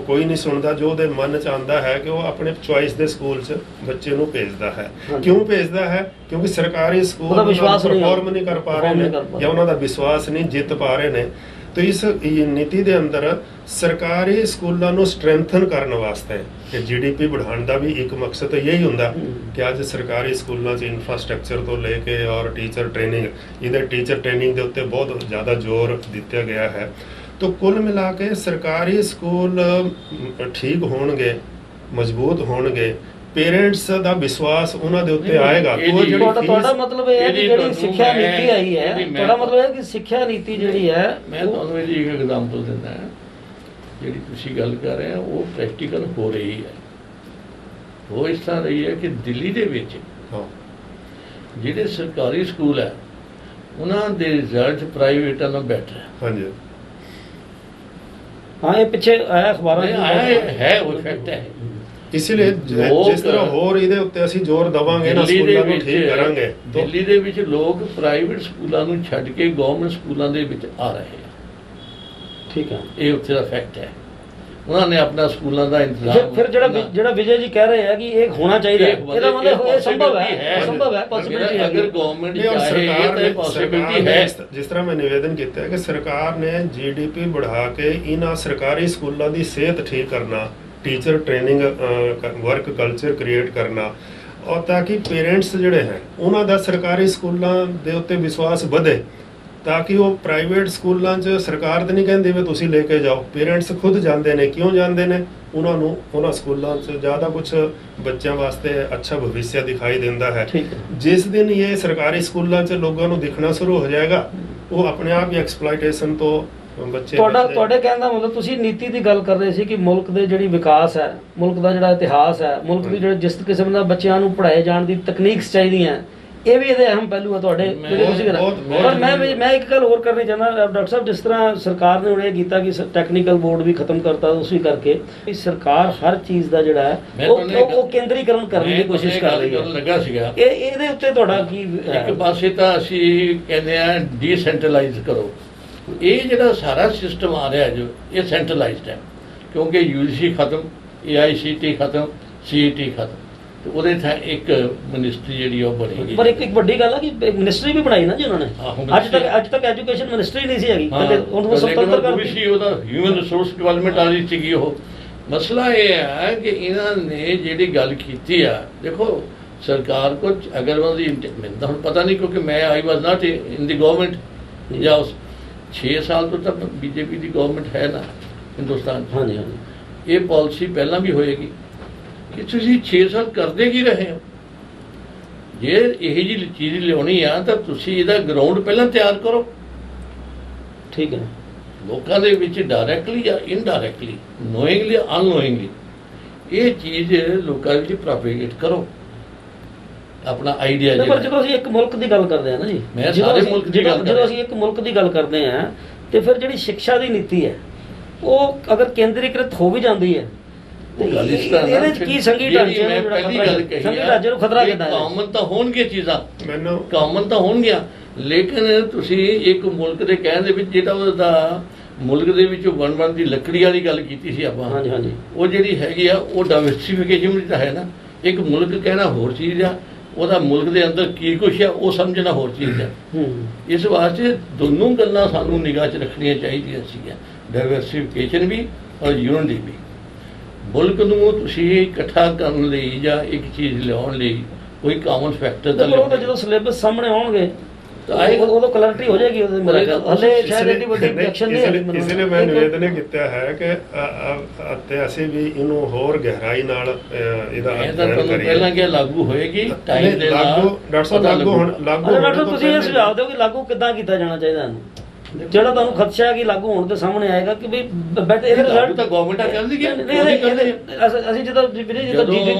ਕੋਈ ਨਹੀਂ ਸੁਣਦਾ, ਜੋ ਉਹਦੇ ਮਨ 'ਚ ਆਉਂਦਾ ਹੈ ਕਿ ਉਹ ਆਪਣੇ ਚੁਆਇਸ ਦੇ ਸਕੂਲ 'ਚ ਬੱਚੇ ਨੂੰ ਭੇਜਦਾ ਹੈ। ਕਿਉਂ ਭੇਜਦਾ ਹੈ? ਕਿਉਂਕਿ ਸਰਕਾਰੀ ਸਕੂਲ ਪਰਫਾਰਮ ਨਹੀਂ ਕਰ ਪਾ ਰਹੇ ਨੇ ਜਾਂ ਉਹਨਾਂ ਦਾ ਵਿਸ਼ਵਾਸ ਨਹੀਂ ਜਿੱਤ ਪਾ ਰਹੇ ਨੇ। ਤਾਂ ਇਸ ਨੀਤੀ ਦੇ ਅੰਦਰ ਸਰਕਾਰੀ ਸਕੂਲਾਂ ਨੂੰ ਸਟਰੈਂਥਨ ਕਰਨ ਵਾਸਤੇ ਕਿ GDP बढ़ाने ਦਾ ਵੀ ਇੱਕ ਮਕਸਦ ਇਹੀ ਹੁੰਦਾ ਕਿ ਅੱਜ ਸਰਕਾਰੀ ਸਕੂਲਾਂ 'ਚ ਇਨਫਰਾਸਟ੍ਰਕਚਰ ਤੋਂ ਲੈ ਕੇ ਔਰ ਟੀਚਰ ਟ੍ਰੇਨਿੰਗ, ਇਹਦੇ ਟੀਚਰ ਟ੍ਰੇਨਿੰਗ ਦੇ ਉੱਤੇ ਬਹੁਤ ਜ਼ਿਆਦਾ ਜ਼ੋਰ ਦਿੱਤਾ ਗਿਆ ਹੈ। तो कुल मिला के सरकारी स्कूल ठीक होणगे, मजबूत होणगे, पेरेंट्स ਦਾ ਵਿਸ਼ਵਾਸ ਉਹਨਾਂ ਦੇ ਉੱਤੇ ਆਏਗਾ। ਤੁਹਾਡਾ ਮਤਲਬ ਇਹ ਹੈ ਕਿ ਜਿਹੜੀ ਸਿੱਖਿਆ ਨੀਤੀ ਆਈ ਹੈ, ਤੁਹਾਡਾ ਮਤਲਬ ਹੈ ਕਿ ਸਿੱਖਿਆ ਨੀਤੀ ਜਿਹੜੀ ਹੈ, ਮੈਂ ਤੁਹਾਨੂੰ ਇਹਦੀ ਇੱਕ ਐਗਜ਼ਾਮਪਲ ਦਿੰਦਾ ਹਾਂ। ਜਿਹੜੀ ਤੁਸੀਂ ਗੱਲ ਕਰ ਰਹੇ ਹੋ ਉਹ ਪ੍ਰੈਕਟੀਕਲ ਹੋ ਰਹੀ ਹੈ। ਉਹ ਇਸ ਤਰ੍ਹਾਂ ਰਹੀ ਹੈ ਕਿ ਦਿੱਲੀ ਦੇ ਵਿੱਚ ਜਿਹੜੇ ਸਰਕਾਰੀ ਸਕੂਲ ਹੈ ਉਹਨਾਂ ਦੇ ਰਿਜ਼ਲਟ ਪ੍ਰਾਈਵੇਟਾਂ ਨਾਲੋਂ ਬੈਟਰ ਹੈ। ਹਾਂਜੀ हाँ, ये पीछे आया अखबारों में आया है, वो फैक्ट है। इसीलिए जिस तरह होर ਇਹਦੇ ਉੱਤੇ ਅਸੀਂ ਜ਼ੋਰ ਦਵਾਂਗੇ ਨਾ ਸਕੂਲਾਂ ਨੂੰ ਠੀਕ ਕਰਾਂਗੇ। ਦਿੱਲੀ ਦੇ ਵਿੱਚ ਲੋਕ ਪ੍ਰਾਈਵੇਟ ਸਕੂਲਾਂ ਨੂੰ ਛੱਡ ਕੇ ਗਵਰਨਮੈਂਟ ਸਕੂਲਾਂ ਦੇ ਵਿੱਚ ਆ ਰਹੇ ਆ। ਠੀਕ ਹੈ, ਇਹ ਉੱਥੇ ਦਾ ਫੈਕਟ ਹੈ। ਉਹਨਾਂ ਨੇ ਆਪਣਾ ਸਕੂਲਾਂ ਦਾ ਇੰਤਜ਼ਾਮ ਫਿਰ ਜਿਹੜਾ ਵਿਜੇ ਜੀ ਕਹਿ ਰਹੇ ਆ ਕਿ ਇਹ ਹੋਣਾ ਚਾਹੀਦਾ, ਇਹਦਾ ਮਤਲਬ ਇਹ ਸੰਭਵ ਹੈ, ਸੰਭਵ ਹੈ, ਪੋਸਿਬਿਲਿਟੀ ਹੈ। ਅਗਰ ਗਵਰਨਮੈਂਟ ਚਾਹੇ ਤਾਂ ਪੋਸਿਬਿਲਿਟੀ ਹੈ। ਜਿਸ ਤਰ੍ਹਾਂ ਮੈਂ ਨਿਵੇਦਨ ਕੀਤਾ ਹੈ ਕਿ ਸਰਕਾਰ ਨੇ GDP बढ़ा ਕੇ ਇਹਨਾਂ ਸਰਕਾਰੀ ਸਕੂਲਾਂ ਦੀ ਸਿਹਤ ਠੀਕ ਕਰਨਾ, teacher training work culture create ਕਰਨਾ, ਔਰ ਤਾਂ ਕਿ ਪੇਰੈਂਟਸ ਜਿਹੜੇ ਹੈ ਉਹਨਾਂ ਦਾ ਸਰਕਾਰੀ ਸਕੂਲਾਂ ਦੇ ਉੱਤੇ ਵਿਸ਼ਵਾਸ ਵਧੇ, ਤਾਂ ਕਿ ਉਹ ਪ੍ਰਾਈਵੇਟ ਸਕੂਲਾਂ 'ਚ ਸਰਕਾਰ ਤਾਂ ਨਹੀਂ ਕਹਿੰਦੀ ਵੀ ਤੁਸੀਂ ਲੈ ਕੇ ਜਾਓ, ਪੇਰੈਂਟਸ ਖੁਦ ਜਾਂਦੇ ਨੇ। ਕਿਉਂ ਜਾਂਦੇ ਨੇ? ਉਹਨਾਂ ਨੂੰ ਉਹਨਾਂ ਸਕੂਲਾਂ 'ਚ ਜ਼ਿਆਦਾ ਕੁਝ ਬੱਚਿਆਂ ਵਾਸਤੇ ਅੱਛਾ ਭਵਿੱਖ ਦਿਖਾਈ ਦਿੰਦਾ ਹੈ। ਜਿਸ ਦਿਨ ਇਹ ਸਰਕਾਰੀ ਸਕੂਲਾਂ 'ਚ ਲੋਕਾਂ ਨੂੰ ਦਿਖਣਾ ਸ਼ੁਰੂ ਹੋ ਜਾਏਗਾ, ਉਹ ਆਪਣੇ ਆਪ ਹੀ ਐਕਸਪਲੋਇਟੇਸ਼ਨ ਤੋਂ ਬੱਚੇ। ਤੁਹਾਡੇ ਕਹਿਣ ਦਾ ਮਤਲਬ ਤੁਸੀਂ ਨੀਤੀ ਦੀ ਗੱਲ ਕਰ ਰਹੇ ਸੀ ਕਿ ਮੁਲਕ ਦੇ ਜਿਹੜੀ ਵਿਕਾਸ ਹੈ, ਮੁਲਕ ਦਾ ਜਿਹੜਾ ਇਤਿਹਾਸ ਹੈ, ਮੁਲਕ ਦੀ ਜਿਹੜੇ ਜਿਸ ਕਿਸਮ ਦਾ ਬੱਚਿਆਂ ਨੂੰ ਪੜ੍ਹਾਏ ਜਾਣ ਦੀ ਤਕਨੀਕਸ ਚਾਹੀਦੀਆਂ, ਇਹ ਵੀ ਇਹਦੇ ਅਹਿਮ ਪਹਿਲੂ ਹੈ ਤੁਹਾਡੇ ਜਿਹੜੇ ਤੁਸੀਂ ਕਰ। ਪਰ ਮੈਂ ਇੱਕ ਗੱਲ ਹੋਰ ਕਰਨੀ ਚਾਹੁੰਦਾ ਡਾਕਟਰ ਸਾਹਿਬ, ਜਿਸ ਤਰ੍ਹਾਂ ਸਰਕਾਰ ਨੇ ਹੁਣ ਇਹ ਕੀਤਾ ਕਿ ਟੈਕਨੀਕਲ ਬੋਰਡ ਵੀ ਖਤਮ ਕਰਤਾ, ਉਸ ਵੀ ਕਰਕੇ ਸਰਕਾਰ ਹਰ ਚੀਜ਼ ਦਾ ਜਿਹੜਾ ਹੈ ਉਹ ਕੇਂਦਰੀਕਰਨ ਕਰਨ ਦੀ ਕੋਸ਼ਿਸ਼ ਕਰ ਰਹੀ ਹੈ। ਲੱਗਾ ਸੀਗਾ ਇਹਦੇ ਉੱਤੇ ਤੁਹਾਡਾ ਕੀ? ਇੱਕ ਪਾਸੇ ਤਾਂ ਅਸੀਂ ਕਹਿੰਦੇ ਆ ਡੀਸੈਂਟਰਲਾਈਜ਼ ਕਰੋ। ਇਹ ਜਿਹੜਾ ਸਾਰਾ ਸਿਸਟਮ ਆ ਰਿਹਾ ਜੋ ਇਹ ਸੈਂਟਰਲਾਈਜ਼ਡ ਹੈ, ਕਿਉਂਕਿ UGC ਖਤਮ, AICT ਖਤਮ, CET ਖਤਮ, ਤੇ ਉਹਦੇ ਥਾਂ ਇੱਕ ਮਿਨਿਸਟਰੀ ਜਿਹੜੀ ਉਹ ਬਣੇਗੀ। ਪਰ ਇੱਕ ਵੱਡੀ ਗੱਲ ਹੈ ਕਿ ਮਿਨਿਸਟਰੀ ਵੀ ਬਣਾਈ ਨਾ ਜੀ ਉਹਨਾਂ ਨੇ। ਅੱਜ ਤੱਕ ਐਜੂਕੇਸ਼ਨ ਮਿਨਿਸਟਰੀ ਨਹੀਂ ਸੀ ਹੈਗੀ, ਉਹਨੂੰ ਸੁਤੰਤਰ ਕਰ ਦਿੱਤੀ। ਉਹਦਾ ਹਿਊਮਨ ਰਿਸੋਰਸ ਡਿਵੈਲਪਮੈਂਟ ਵਾਲੀ ਸੀਗੀ ਉਹ। ਮਸਲਾ ਇਹ ਹੈ ਕਿ ਇਹਨਾਂ ਨੇ ਜਿਹੜੀ ਗੱਲ ਕੀਤੀ ਆ, ਦੇਖੋ ਸਰਕਾਰ ਕੋ ਅਗਰ ਉਹਦੀ ਮੈਨੂੰ ਹੁਣ ਪਤਾ ਨਹੀਂ, ਕਿਉਂਕਿ ਮੈਂ ਆਈ ਵਾਜ਼ ਨਾਟ ਇਨ ਦੀ ਗਵਰਨਮੈਂਟ, ਜਾਂ 6 ਸਾਲ ਤੋਂ ਤਾਂ BJP ਦੀ ਗਵਰਨਮੈਂਟ ਹੈ ਨਾ ਹਿੰਦੁਸਤਾਨ 'ਚ। ਹਾਂਜੀ ਹਾਂਜੀ, ਇਹ ਪਾਲਿਸੀ ਪਹਿਲਾਂ ਵੀ ਹੋਏਗੀ ਕਿ ਤੁਸੀਂ 6 ਸਾਲ ਕਰਦੇ ਕੀ ਰਹੇ ਹੋ। ਜੇ ਇਹੋ ਜਿਹੀ ਚੀਜ਼ ਲਿਆਉਣੀ ਆ ਤਾਂ ਤੁਸੀਂ ਇਹਦਾ ਗਰਾਊਂਡ ਪਹਿਲਾਂ ਤਿਆਰ ਕਰੋ। ਠੀਕ ਹੈ, ਲੋਕਾਂ ਦੇ ਵਿੱਚ ਡਾਇਰੈਕਟਲੀ ਜਾਂ ਇਨਡਾਇਰੈਕਟਲੀ, ਨੋਇੰਗਲੀ ਅਨਨੋਇੰਗਲੀ ਇਹ ਚੀਜ਼ ਲੋਕਾਂ ਵਿੱਚ ਪ੍ਰੋਪੇਗੇਟ ਕਰੋ ਆਪਣਾ ਆਈਡੀਆ ਪਰ ਜਿਹੜਾ ਜਦੋਂ ਅਸੀਂ ਇੱਕ ਮੁਲਕ ਦੀ ਗੱਲ ਕਰਦੇ ਹਾਂ ਨਾ ਜੀ, ਮੈਂ ਸਾਰੇ ਮੁਲਕ ਦੀ ਗੱਲ ਕਰ ਜਦੋਂ ਅਸੀਂ ਇੱਕ ਮੁਲਕ ਦੀ ਗੱਲ ਕਰਦੇ ਹਾਂ ਤੇ ਫਿਰ ਜਿਹੜੀ ਸਿੱਖਿਆ ਦੀ ਨੀਤੀ ਹੈ ਉਹ ਅਗਰ ਕੇਂਦਰੀਕ੍ਰਿਤ ਹੋ ਵੀ ਜਾਂਦੀ ਹੈ ਉਹ ਗੱਲ ਇਸ ਤਰ੍ਹਾਂ ਇਹਦੇ 'ਚ ਕੀ ਸੰਘੀ ਢਾਂਚੇ ਨੂੰ ਮੈਂ ਜਿਹੜਾ ਪਹਿਲੀ ਖਤਰਾ ਗੱਲ ਹੈ, ਕਹੀ ਸੰਘੀ ਢਾਂਚੇ ਨੂੰ ਖਤਰਾ ਕਿੱਦਾਂ ਹੈ? ਕਾਮਨ ਤਾਂ ਹੋਣਗੇ ਚੀਜ਼ਾਂ, ਮੈਨੂੰ ਕਾਮਨ ਤਾਂ ਹੋਣਗੀਆਂ, ਲੇਕਿਨ ਤੁਸੀਂ ਇੱਕ ਮੁਲਕ ਦੇ ਕਹਿਣ ਦੇ ਵਿੱਚ ਜਿਹੜਾ ਉਹਦਾ ਮੁਲਕ ਦੇ ਵਿੱਚ ਬਣ ਦੀ ਲੱਕੜੀ ਵਾਲੀ ਗੱਲ ਕੀਤੀ ਸੀ ਆਪਾਂ, ਹਾਂਜੀ ਹਾਂਜੀ ਉਹ ਜਿਹੜੀ ਹੈਗੀ ਆ ਉਹ ਡਾਇਵਰਸਿਫਿਕੇਸ਼ਨ ਵੀ ਤਾਂ ਹੈ ਨਾ। ਇੱਕ ਮੁਲਕ ਕਹਿਣਾ ਹੋਰ ਚੀਜ਼ ਆ, ਉਹਦਾ ਮੁਲਕ ਦੇ ਅੰਦਰ ਕੀ ਕੁਛ ਆ ਉਹ ਸਮਝਣਾ ਹੋਰ ਚੀਜ਼ ਆ। ਇਸ ਵਾਸਤੇ ਦੋਨੋਂ ਗੱਲਾਂ ਸਾਨੂੰ ਨਿਗਾਹ 'ਚ ਰੱਖਣੀਆਂ ਚਾਹੀਦੀਆਂ ਸੀਗੀਆਂ, ਡਾਇਵਰਸਿਫਿਕੇਸ਼ਨ ਵੀ ਔਰ ਯੂਨਿਟੀ ਵੀ। ਮੁਲਕ ਨੂੰ ਤੁਸੀਂ ਇਕੱਠਾ ਕਰਨ ਲਈ ਜਾਂ ਇੱਕ ਚੀਜ਼ ਲਿਆਉਣ ਲਈ ਕੋਈ ਕਾਮਨ ਫੈਕਟਰ ਦਾ ਪਰ ਉਹ ਤਾਂ ਜਦੋਂ ਸਿਲੇਬਸ ਸਾਹਮਣੇ ਆਉਣਗੇ ਤਾਂ ਆਏਗਾ। ਉਦੋਂ ਕਲੈਰਿਟੀ ਹੋ ਜਾਏਗੀ ਉਹਦੇ ਮੇਰੇ ਖਿਆਲ। ਹਲੇ ਸ਼ਾਇਦ ਇੰਨੀ ਵੱਡੀ ਐਕਸ਼ਨ ਨਹੀਂ ਹੈ ਇਸ ਲਈ ਮੈਂ ਨਿਵੇਦਨ ਕੀਤਾ ਹੈ ਕਿ ਅਤੇ ਅਸੀਂ ਵੀ ਇਹਨੂੰ ਹੋਰ ਗਹਿਰਾਈ ਨਾਲ ਇਹਦਾ ਮੈਂ ਤਾਂ ਅਧਿਐਨ ਤੁਹਾਨੂੰ ਕਰੀਏ। ਪਹਿਲਾਂ ਕਿਹਾ ਲਾਗੂ ਹੋਏਗੀ ਟਾਈਮ ਦੇ ਨਾਲ। ਡਾਕਟਰ ਸਾਹਿਬ ਲਾਗੂ ਹੋਣ ਡਾਕਟਰ ਤੋਂ ਤੁਸੀਂ ਇਹ ਪਹਿਲਾਂ- ਸੁਝਾਅ ਦਿਓ ਕਿ ਲਾਗੂ ਕਿੱਦਾਂ ਕੀਤਾ ਜਾਣਾ ਚਾਹੀਦਾ ਇਹਨੂੰ, ਜਿਹੜਾ ਤੁਹਾਨੂੰ ਖਦਸ਼ਾ ਹੈ ਕਿ ਲਾਗੂ ਹੋਣ ਤੇ ਸਾਹਮਣੇ ਆਏਗਾ ਕਿ ਵੀ ਬੈਟ ਇਹਦੇ ਲਾਗੂ ਤਾਂ ਗਵਰਨਮੈਂਟ ਕਰ ਲਈਏ, ਅਸੀਂ ਜਦੋਂ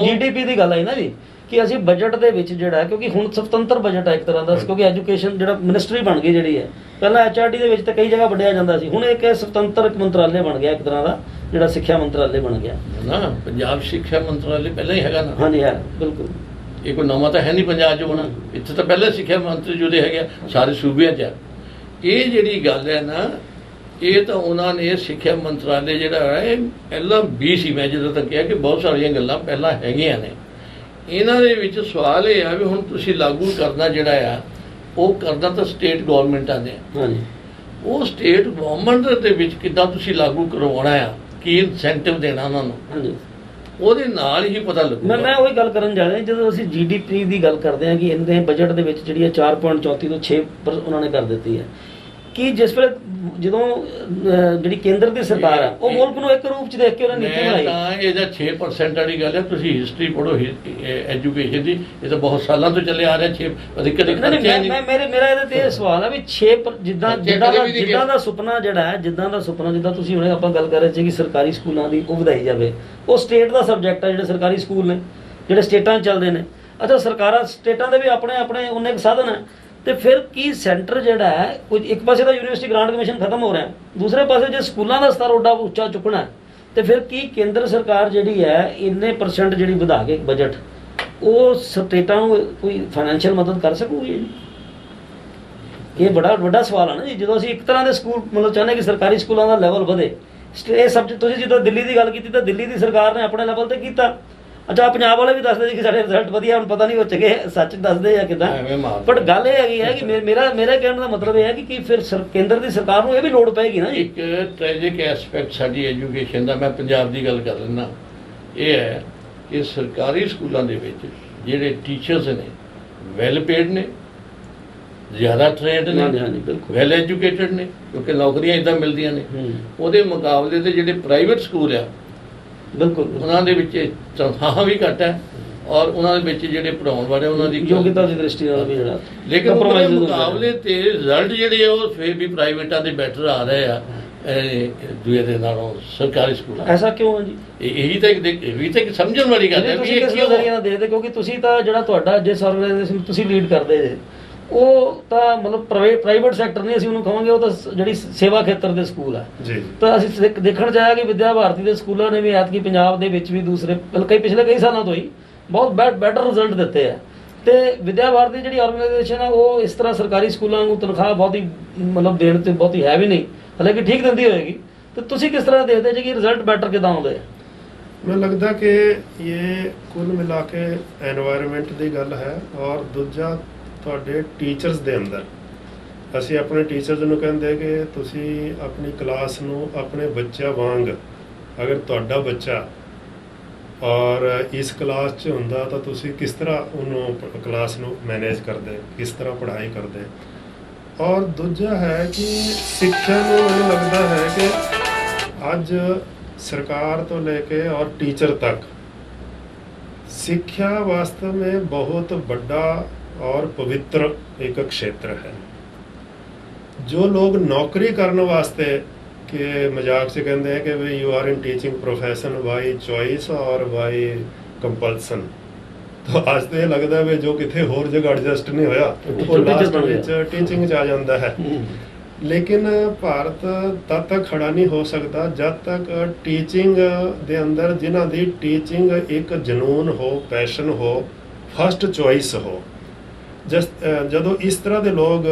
ਜੀਡੀਪੀ ਦੀ ਗੱਲ ਆਈ ਨਾ ਜੀ ਕਿ ਅਸੀਂ ਬਜਟ ਦੇ ਵਿੱਚ ਜਿਹੜਾ, ਕਿਉਂਕਿ ਹੁਣ ਸੁਤੰਤਰ ਬਜਟ ਹੈ ਇੱਕ ਤਰ੍ਹਾਂ ਦਾ, ਕਿਉਂਕਿ ਐਜੂਕੇਸ਼ਨ ਜਿਹੜਾ ਮਿਨਿਸਟਰੀ ਬਣ ਗਈ ਜਿਹੜੀ ਹੈ, ਪਹਿਲਾਂ ਐਚਆਰਡੀ ਦੇ ਵਿੱਚ ਤਾਂ ਕਈ ਜਗ੍ਹਾ ਵੰਡਿਆ ਜਾਂਦਾ ਸੀ, ਹੁਣ ਇੱਕ ਸੁਤੰਤਰ ਇੱਕ ਮੰਤਰਾਲੇ ਬਣ ਗਿਆ ਇੱਕ ਤਰ੍ਹਾਂ ਦਾ, ਜਿਹੜਾ ਸਿੱਖਿਆ ਮੰਤਰਾਲੇ ਬਣ ਗਿਆ ਨਾ। ਪੰਜਾਬ ਸਿੱਖਿਆ ਮੰਤਰਾਲੇ ਪਹਿਲਾਂ ਹੀ ਹੈਗਾ ਨਾ। ਹਾਂਜੀ ਹੈ ਬਿਲਕੁਲ। ਇਹ ਕੋਈ ਨਵਾਂ ਤਾਂ ਹੈ ਨਹੀਂ ਪੰਜਾਬ 'ਚ ਹੋਣਾ, ਇੱਥੇ ਤਾਂ ਪਹਿਲਾਂ ਸਿੱਖਿਆ ਮੰਤਰੀ ਜਿਹੜੇ ਹੈਗੇ ਸਾਰੇ ਸੂਬਿਆਂ 'ਚ ਆ। ਇਹ ਜਿਹੜੀ ਗੱਲ ਹੈ ਨਾ, ਇਹ ਤਾਂ ਉਹਨਾਂ ਨੇ ਸਿੱਖਿਆ ਮੰਤਰਾਲੇ ਜਿਹੜਾ ਹੈ ਇਹ ਪਹਿਲਾਂ ਵੀ ਸੀ। ਮੈਂ ਜਦੋਂ ਤੱਕ ਕਿਹਾ ਕਿ ਬਹੁਤ ਸਾਰੀਆਂ ਗੱਲਾਂ ਪਹਿਲਾਂ ਹੈਗੀਆਂ ਨੇ। ਇਹਨਾਂ ਦੇ ਵਿੱਚ ਸਵਾਲ ਇਹ ਆ ਵੀ ਹੁਣ ਤੁਸੀਂ ਲਾਗੂ ਕਰਨਾ ਜਿਹੜਾ ਆ ਉਹ ਕਰਨਾ ਤਾਂ ਸਟੇਟ ਗਵਰਨਮੈਂਟਾਂ ਨੇ। ਹਾਂਜੀ ਉਹ ਸਟੇਟ ਗਵਰਨਮੈਂਟ ਦੇ ਵਿੱਚ ਕਿੱਦਾਂ ਤੁਸੀਂ ਲਾਗੂ ਕਰਵਾਉਣਾ ਆ, ਕੀ ਇਨਸੈਂਟਿਵ ਦੇਣਾ ਉਹਨਾਂ ਨੂੰ, ਹਾਂਜੀ ਉਹਦੇ ਨਾਲ ਹੀ ਪਤਾ ਲੱਗੂਗਾ। ਮੈਂ ਉਹੀ ਗੱਲ ਕਰਨ ਜਾ ਰਿਹਾ, ਜਦੋਂ ਅਸੀਂ ਜੀਡੀਪੀ ਦੀ ਗੱਲ ਕਰਦੇ ਹਾਂ ਕਿ ਇਹਦੇ ਬਜਟ ਦੇ ਵਿੱਚ ਜਿਹੜੀ ਹੈ 4.34 ਤੋਂ 6 ਉਹਨਾਂ ਨੇ ਕਰ ਦਿੱਤੀ ਹੈ, ਕਿ ਜਿਸ ਵੇਲੇ ਜਦੋਂ ਜਿਹੜੀ ਕੇਂਦਰ ਦੀ ਸਰਕਾਰ ਹੈ ਉਹ ਮੁਲਕ ਨੂੰ ਇੱਕ ਰੂਪ 'ਚ ਦੇਖ ਕੇ ਉਹਨੇ ਨੀਤੀ ਮੈਂ ਬਣਾਈ। ਤਾਂ ਇਹਦਾ 6% ਵਾਲੀ ਗੱਲ ਹੈ, ਤੁਸੀਂ ਹਿਸਟਰੀ ਪੜ੍ਹੋ ਐਜੂਕੇਸ਼ਨ ਦੀ, ਇਹ ਤਾਂ ਬਹੁਤ ਸਾਲਾਂ ਤੋਂ ਚੱਲੇ ਆ ਰਿਹਾ। 6 ਕਦੇ ਮੇਰਾ ਇਹਦੇ ਤੇ ਇਹ ਸਵਾਲ ਹੈ ਵੀ 6 ਜਿੱਦਾਂ ਦਾ ਸੁਪਨਾ ਜਿਹੜਾ ਹੈ, ਜਿੱਦਾਂ ਤੁਸੀਂ ਹੁਣੇ ਆਪਾਂ ਗੱਲ ਕਰ ਰਹੇ ਸੀ ਕਿ ਸਰਕਾਰੀ ਸਕੂਲਾਂ ਦੀ ਉਹ ਵਧਾਈ ਜਾਵੇ, ਉਹ ਸਟੇਟ ਦਾ ਸਬਜੈਕਟ ਹੈ। ਜਿਹੜੇ ਸਰਕਾਰੀ ਸਕੂਲ ਨੇ ਜਿਹੜੇ ਸਟੇਟਾਂ 'ਚ ਚੱਲਦੇ ਨੇ, ਅੱਛਾ ਸਰਕਾਰਾਂ ਸਟੇਟਾਂ ਦੇ ਵੀ ਆਪਣੇ ਉਨੇ ਕੁ ਸਾਧਨ ਹੈ, ਤੇ ਫਿਰ ਕੀ ਸੈਂਟਰ ਜਿਹੜਾ ਹੈ, ਕੁਝ ਇੱਕ ਪਾਸੇ ਤਾਂ ਯੂਨੀਵਰਸਿਟੀ ਗ੍ਰਾਂਟ ਕਮਿਸ਼ਨ ਖਤਮ ਹੋ ਰਿਹਾ, ਦੂਸਰੇ ਪਾਸੇ ਜੇ ਸਕੂਲਾਂ ਦਾ ਸਤਰ ਓਡਾ ਉੱਚਾ ਚੁੱਕਣਾ ਤੇ ਫਿਰ ਕੀ ਕੇਂਦਰ ਸਰਕਾਰ ਜਿਹੜੀ ਹੈ ਇੰਨੇ % ਜਿਹੜੀ ਵਧਾ ਕੇ ਬਜਟ ਉਹ ਸਟੇਟਾਂ ਨੂੰ ਕੋਈ ਫਾਈਨੈਂਸ਼ੀਅਲ ਮਦਦ ਕਰ ਸਕੂਗੀ? ਇਹ ਬੜਾ ਵੱਡਾ ਸਵਾਲ ਹੈ ਨਾ ਜੀ। ਜਦੋਂ ਅਸੀਂ ਇੱਕ ਤਰ੍ਹਾਂ ਦੇ ਸਕੂਲ ਮਤਲਬ ਚਾਹੁੰਦੇ ਕਿ ਸਰਕਾਰੀ ਸਕੂਲਾਂ ਦਾ ਲੈਵਲ ਵਧੇ, ਇਹ ਸਬਜੈਕਟ ਤੁਸੀਂ ਜਦੋਂ ਦਿੱਲੀ ਦੀ ਗੱਲ ਕੀਤੀ ਤਾਂ ਦਿੱਲੀ ਦੀ ਸਰਕਾਰ ਨੇ ਆਪਣੇ ਲੈਵਲ ਤੇ ਕੀਤਾ। ਅੱਛਾ ਪੰਜਾਬ ਵਾਲੇ ਵੀ ਦੱਸਦੇ ਸੀ ਕਿ ਸਾਡੇ ਰਿਜ਼ਲਟ ਵਧੀਆ, ਹੁਣ ਪਤਾ ਨਹੀਂ ਉਹ ਚੰਗੇ ਸੱਚ ਦੱਸਦੇ ਜਾਂ ਕਿੱਦਾਂ, ਬਟ ਗੱਲ ਇਹ ਹੈਗੀ ਹੈ ਕਿ ਮੇਰਾ ਕਹਿਣ ਦਾ ਮਤਲਬ ਇਹ ਹੈ ਕਿ ਫਿਰ ਕੇਂਦਰ ਦੀ ਸਰਕਾਰ ਨੂੰ ਇਹ ਵੀ ਲੋੜ ਪਏਗੀ ਨਾ ਜੀ। ਇੱਕ ਟ੍ਰੈਜਿਕ ਐਸਪੈਕਟ ਸਾਡੀ ਐਜੂਕੇਸ਼ਨ ਦਾ, ਮੈਂ ਪੰਜਾਬ ਦੀ ਗੱਲ ਕਰ ਲੈਂਦਾ, ਇਹ ਹੈ ਕਿ ਸਰਕਾਰੀ ਸਕੂਲਾਂ ਦੇ ਵਿੱਚ ਜਿਹੜੇ ਟੀਚਰਸ ਨੇ ਵੈਲ ਪੇਡ ਨੇ, ਜ਼ਿਆਦਾ ਟ੍ਰੇਨਡ ਨੇ, ਹਾਂਜੀ ਬਿਲਕੁਲ ਵੈਲ ਐਜੂਕੇਟਡ ਨੇ, ਕਿਉਂਕਿ ਨੌਕਰੀਆਂ ਇਦਾਂ ਮਿਲਦੀਆਂ ਨੇ। ਉਹਦੇ ਮੁਕਾਬਲੇ ਤੇ ਜਿਹੜੇ ਪ੍ਰਾਈਵੇਟ ਸਕੂਲ ਆ ਬਿਲਕੁਲ ਉਹਨਾਂ ਦੇ ਵਿੱਚ ਤਨਖਾਹਾਂ ਵੀ ਘੱਟ ਹੈ ਔਰ ਉਹਨਾਂ ਦੇ ਵਿੱਚ ਜਿਹੜੇ ਪੜਾਉਣ ਵਾਲੇ ਉਹਨਾਂ ਦੀ ਯੋਗਤਾ ਦੀ ਦ੍ਰਿਸ਼ਟੀ ਨਾਲ ਵੀ ਜਿਹੜਾ, ਲੇਕਿਨ ਉਹਦੇ ਮੁਕਾਬਲੇ ਤੇ ਰਿਜ਼ਲਟ ਜਿਹੜੇ ਆ ਉਹ ਫਿਰ ਵੀ ਪ੍ਰਾਈਵੇਟਾਂ ਦੇ ਬੈਟਰ ਆ ਰਹੇ ਆ ਦੂਏ ਦੇ ਨਾਲੋਂ ਸਰਕਾਰੀ ਸਕੂਲਾਂ। ਐਸਾ ਕਿਉਂ ਹੈ ਜੀ? ਇਹੀ ਤਾਂ ਇੱਕ ਸਮਝਣ ਵਾਲੀ ਗੱਲ ਹੈ ਵੀ ਇਹ ਕਿਉਂ ਨਜ਼ਰੀਆ ਦੇਖਦੇ, ਕਿਉਂਕਿ ਤੁਸੀਂ ਤਾਂ ਜਿਹੜਾ ਤੁਹਾਡਾ ਜਿਸ ਆਰਗੇਨਾਈਜੇਸ਼ਨ ਤੁਸੀਂ ਲੀਡ ਕਰਦੇ ਜੇ ਉਹ ਤਾਂ ਮਤਲਬ ਪ੍ਰਾਈਵੇਟ ਸੈਕਟਰ ਨਹੀਂ, ਅਸੀਂ ਉਹਨੂੰ ਕਹਾਂਗੇ ਉਹ ਤਾਂ ਜਿਹੜੀ ਸੇਵਾ ਖੇਤਰ ਦੇ ਸਕੂਲ ਆ ਜੀ। ਤਾਂ ਅਸੀਂ ਦੇਖਣ ਚਾਹਿਆ ਕਿ ਵਿਦਿਆ ਭਾਰਤੀ ਦੇ ਸਕੂਲਾਂ ਨੇ ਵੀ ਐਤਕੀ ਪੰਜਾਬ ਦੇ ਵਿੱਚ ਵੀ ਦੂਸਰੇ ਪਿਛਲੇ ਕਈ ਸਾਲਾਂ ਤੋਂ ਹੀ ਬਹੁਤ ਬੈਟਰ ਰਿਜ਼ਲਟ ਦਿੱਤੇ ਆ। ਤੇ ਵਿਦਿਆ ਭਾਰਤੀ ਜਿਹੜੀ ਆਰਗੇਨਾਈਜੇਸ਼ਨ ਆ ਉਹ ਇਸ ਤਰ੍ਹਾਂ ਸਰਕਾਰੀ ਸਕੂਲਾਂ ਨੂੰ ਤਨਖਾਹ ਬਹੁਤੀ ਮਤਲਬ ਦੇਣ ਤੇ ਬਹੁਤੀ ਹੈ ਵੀ ਨਹੀਂ, ਹਾਲਾਂਕਿ ਠੀਕ ਦਿੰਦੀ ਹੋਏਗੀ। ਤੇ ਤੁਸੀਂ ਕਿਸ ਤਰ੍ਹਾਂ ਦੇਖਦੇ ਜੀ ਕਿ ਰਿਜ਼ਲਟ ਬੈਟਰ ਕਿਦਾਂ ਆਉਂਦੇ ਆ? ਮੈਨੂੰ ਲੱਗਦਾ ਕਿ ਇਹ ਕੁੱਲ ਮਿਲਾ ਕੇ ਐਨਵਾਇਰਨਮੈਂਟ ਦੀ ਗੱਲ ਹੈ। ਔਰ ਦੂਜਾ ਤੁਹਾਡੇ ਟੀਚਰਸ ਦੇ ਅੰਦਰ, ਅਸੀਂ ਆਪਣੇ ਟੀਚਰਸ ਨੂੰ ਕਹਿੰਦੇ ਕਿ ਤੁਸੀਂ ਆਪਣੀ ਕਲਾਸ ਨੂੰ ਆਪਣੇ ਬੱਚਿਆਂ ਵਾਂਗ, ਅਗਰ ਤੁਹਾਡਾ ਬੱਚਾ ਔਰ ਇਸ ਕਲਾਸ 'ਚ ਹੁੰਦਾ ਤਾਂ ਤੁਸੀਂ ਕਿਸ ਤਰ੍ਹਾਂ ਉਹਨੂੰ ਕਲਾਸ ਨੂੰ ਮੈਨੇਜ ਕਰਦੇ, ਕਿਸ ਤਰ੍ਹਾਂ ਪੜ੍ਹਾਈ ਕਰਦੇ। ਔਰ ਦੂਜਾ ਹੈ ਕਿ ਸਿੱਖਿਆ ਨੂੰ ਮੈਨੂੰ ਲੱਗਦਾ ਹੈ ਕਿ ਅੱਜ ਸਰਕਾਰ ਤੋਂ ਲੈ ਕੇ ਔਰ ਟੀਚਰ ਤੱਕ ਸਿੱਖਿਆ ਵਾस्तव में बहुत बड़ा और पवित्र एक क्षेत्र है। जो लोग नौकरी करने वास्ते ਕਿ ਮਜ਼ਾਕ 'ਚ ਕਹਿੰਦੇ ਆ ਕਿ we you are in teaching profession by choice or by ਕੰਪਲਸਨ। ਤਾਂ ਅੱਜ ਤੇ ਲੱਗਦਾ ਵੀ ਜੋ ਕਿਤੇ ਹੋਰ ਜਗ੍ਹਾ ਐਡਜਸਟ ਨਹੀਂ ਹੋਇਆ ਉਹ ਲਾਸਟ ਵਿੱਚ ਟੀਚਿੰਗ 'ਚ ਆ ਜਾਂਦਾ ਹੈ। ਲੇਕਿਨ ਭਾਰਤ ਤਦ ਤੱਕ ਖੜਾ ਨਹੀਂ ਹੋ ਸਕਦਾ ਜਦ ਤੱਕ ਟੀਚਿੰਗ ਦੇ ਅੰਦਰ ਜਿਨ੍ਹਾਂ ਦੀ ਟੀਚਿੰਗ ਇੱਕ ਜਨੂਨ ਹੋ, ਪੈਸ਼ਨ ਹੋ, ਫਸਟ ਚੋਇਸ ਹੋ। ਜਦੋਂ ਇਸ ਤਰ੍ਹਾਂ ਦੇ ਲੋਕ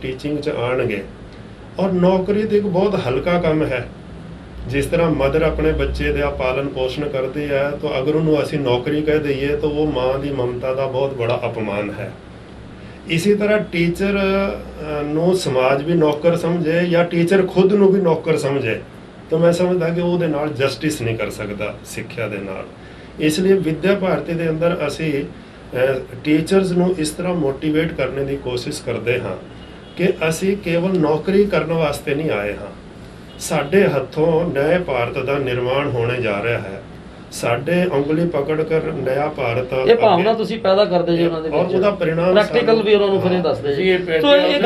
ਟੀਚਿੰਗ 'ਚ ਆਣਗੇ, ਔਰ ਨੌਕਰੀ ਤੇ ਇੱਕ ਬਹੁਤ ਹਲਕਾ ਕੰਮ ਹੈ। ਜਿਸ ਤਰ੍ਹਾਂ ਮਦਰ ਆਪਣੇ ਬੱਚੇ ਦਾ ਪਾਲਣ ਪੋਸ਼ਣ ਕਰਦੀ ਹੈ, ਤਾਂ ਅਗਰ ਉਹਨੂੰ ਅਸੀਂ ਨੌਕਰੀ ਕਹਿ ਦਈਏ ਤਾਂ ਉਹ ਮਾਂ ਦੀ ਮਮਤਾ ਦਾ ਬਹੁਤ ਬੜਾ ਅਪਮਾਨ ਹੈ। ਇਸੇ ਤਰ੍ਹਾਂ ਟੀਚਰ ਨੂੰ ਸਮਾਜ ਵੀ ਨੌਕਰ ਸਮਝੇ ਜਾਂ ਟੀਚਰ ਖੁਦ ਨੂੰ ਵੀ ਨੌਕਰ ਸਮਝੇ, ਤਾਂ ਮੈਂ ਸਮਝਦਾ ਕਿ ਉਹਦੇ ਨਾਲ ਜਸਟਿਸ ਨਹੀਂ ਕਰ ਸਕਦਾ ਸਿੱਖਿਆ ਦੇ ਨਾਲ। ਇਸ ਲਈ ਵਿਦਿਆ ਭਾਰਤੀ ਦੇ ਅੰਦਰ ਅਸੀਂ ਟੀਚਰਸ ਨੂੰ ਇਸ ਤਰ੍ਹਾਂ ਮੋਟੀਵੇਟ ਕਰਨ ਦੀ ਕੋਸ਼ਿਸ਼ ਕਰਦੇ ਹਾਂ ਕਿ ਅਸੀਂ ਕੇਵਲ ਨੌਕਰੀ ਕਰਨ ਵਾਸਤੇ ਨਹੀਂ ਆਏ ਹਾਂ। ਸਾਡੇ ਹੱਥੋਂ ਨਏ ਭਾਰਤ ਦਾ ਨਿਰਮਾਣ ਹੋਣੇ ਜਾ ਰਿਹਾ ਹੈ। ਸਾਡੇ ਉਂਗਲੀ ਪਕੜ ਕਰ ਨया ਭਾਰਤ ਇਹ ਭਾਵਨਾ ਤੁਸੀਂ ਪੈਦਾ ਕਰਦੇ ਜੀ ਉਹਨਾਂ ਦੇ ਵਿੱਚ, ਉਹਦਾ ਪਰਿਣਾਮ ਪ੍ਰੈਕਟੀਕਲ ਵੀ ਉਹਨਾਂ ਨੂੰ ਫਿਰ ਇਹ ਦੱਸਦੇ ਜੀ। ਸੋ ਇਹ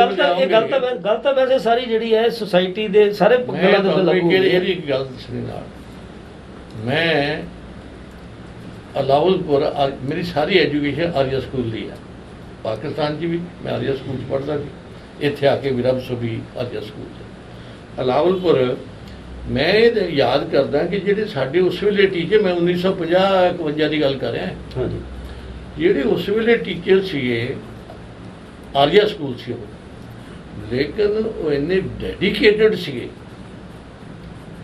ਗੱਲ ਤਾਂ ਵੈਸੇ ਸਾਰੀ ਜਿਹੜੀ ਹੈ ਸੁਸਾਇਟੀ ਦੇ ਸਾਰੇ ਗੱਲਾਂ ਦੇ ਉੱਤੇ ਲਾਗੂ ਹੁੰਦੀ ਹੈ। ਇਹਦੀ ਇੱਕ ਗੱਲ ਦੱਸਣੀ ਨਾਲ, ਮੈਂ ਅਲਾਉਲਪੁਰ ਮੇਰੀ ਸਾਰੀ ਐਜੂਕੇਸ਼ਨ ਆਰੀਆ ਸਕੂਲ ਦੀ ਹੈ। ਪਾਕਿਸਤਾਨ 'ਚ ਵੀ ਮੈਂ ਆਰੀਆ ਸਕੂਲ 'ਚ ਪੜ੍ਹਦਾ ਸੀ, ਇੱਥੇ ਆ ਕੇ ਵੀ ਰੱਬ ਸੁਭੀ ਆਰੀਆ ਸਕੂਲ 'ਚ। ਅਲਾਉਲਪੁਰ ਮੈਂ ਇਹ ਯਾਦ ਕਰਦਾ ਕਿ ਜਿਹੜੇ ਸਾਡੇ ਉਸ ਵੇਲੇ ਟੀਚਰ, ਮੈਂ 1950-51 ਦੀ ਗੱਲ ਕਰ ਰਿਹਾ, ਹਾਂਜੀ, ਜਿਹੜੇ ਉਸ ਵੇਲੇ ਟੀਚਰ ਸੀਗੇ ਆਰੀਆ ਸਕੂਲ ਸੀ ਉਹ, ਲੇਕਿਨ ਉਹ ਇੰਨੇ ਡੈਡੀਕੇਟਡ ਸੀਗੇ,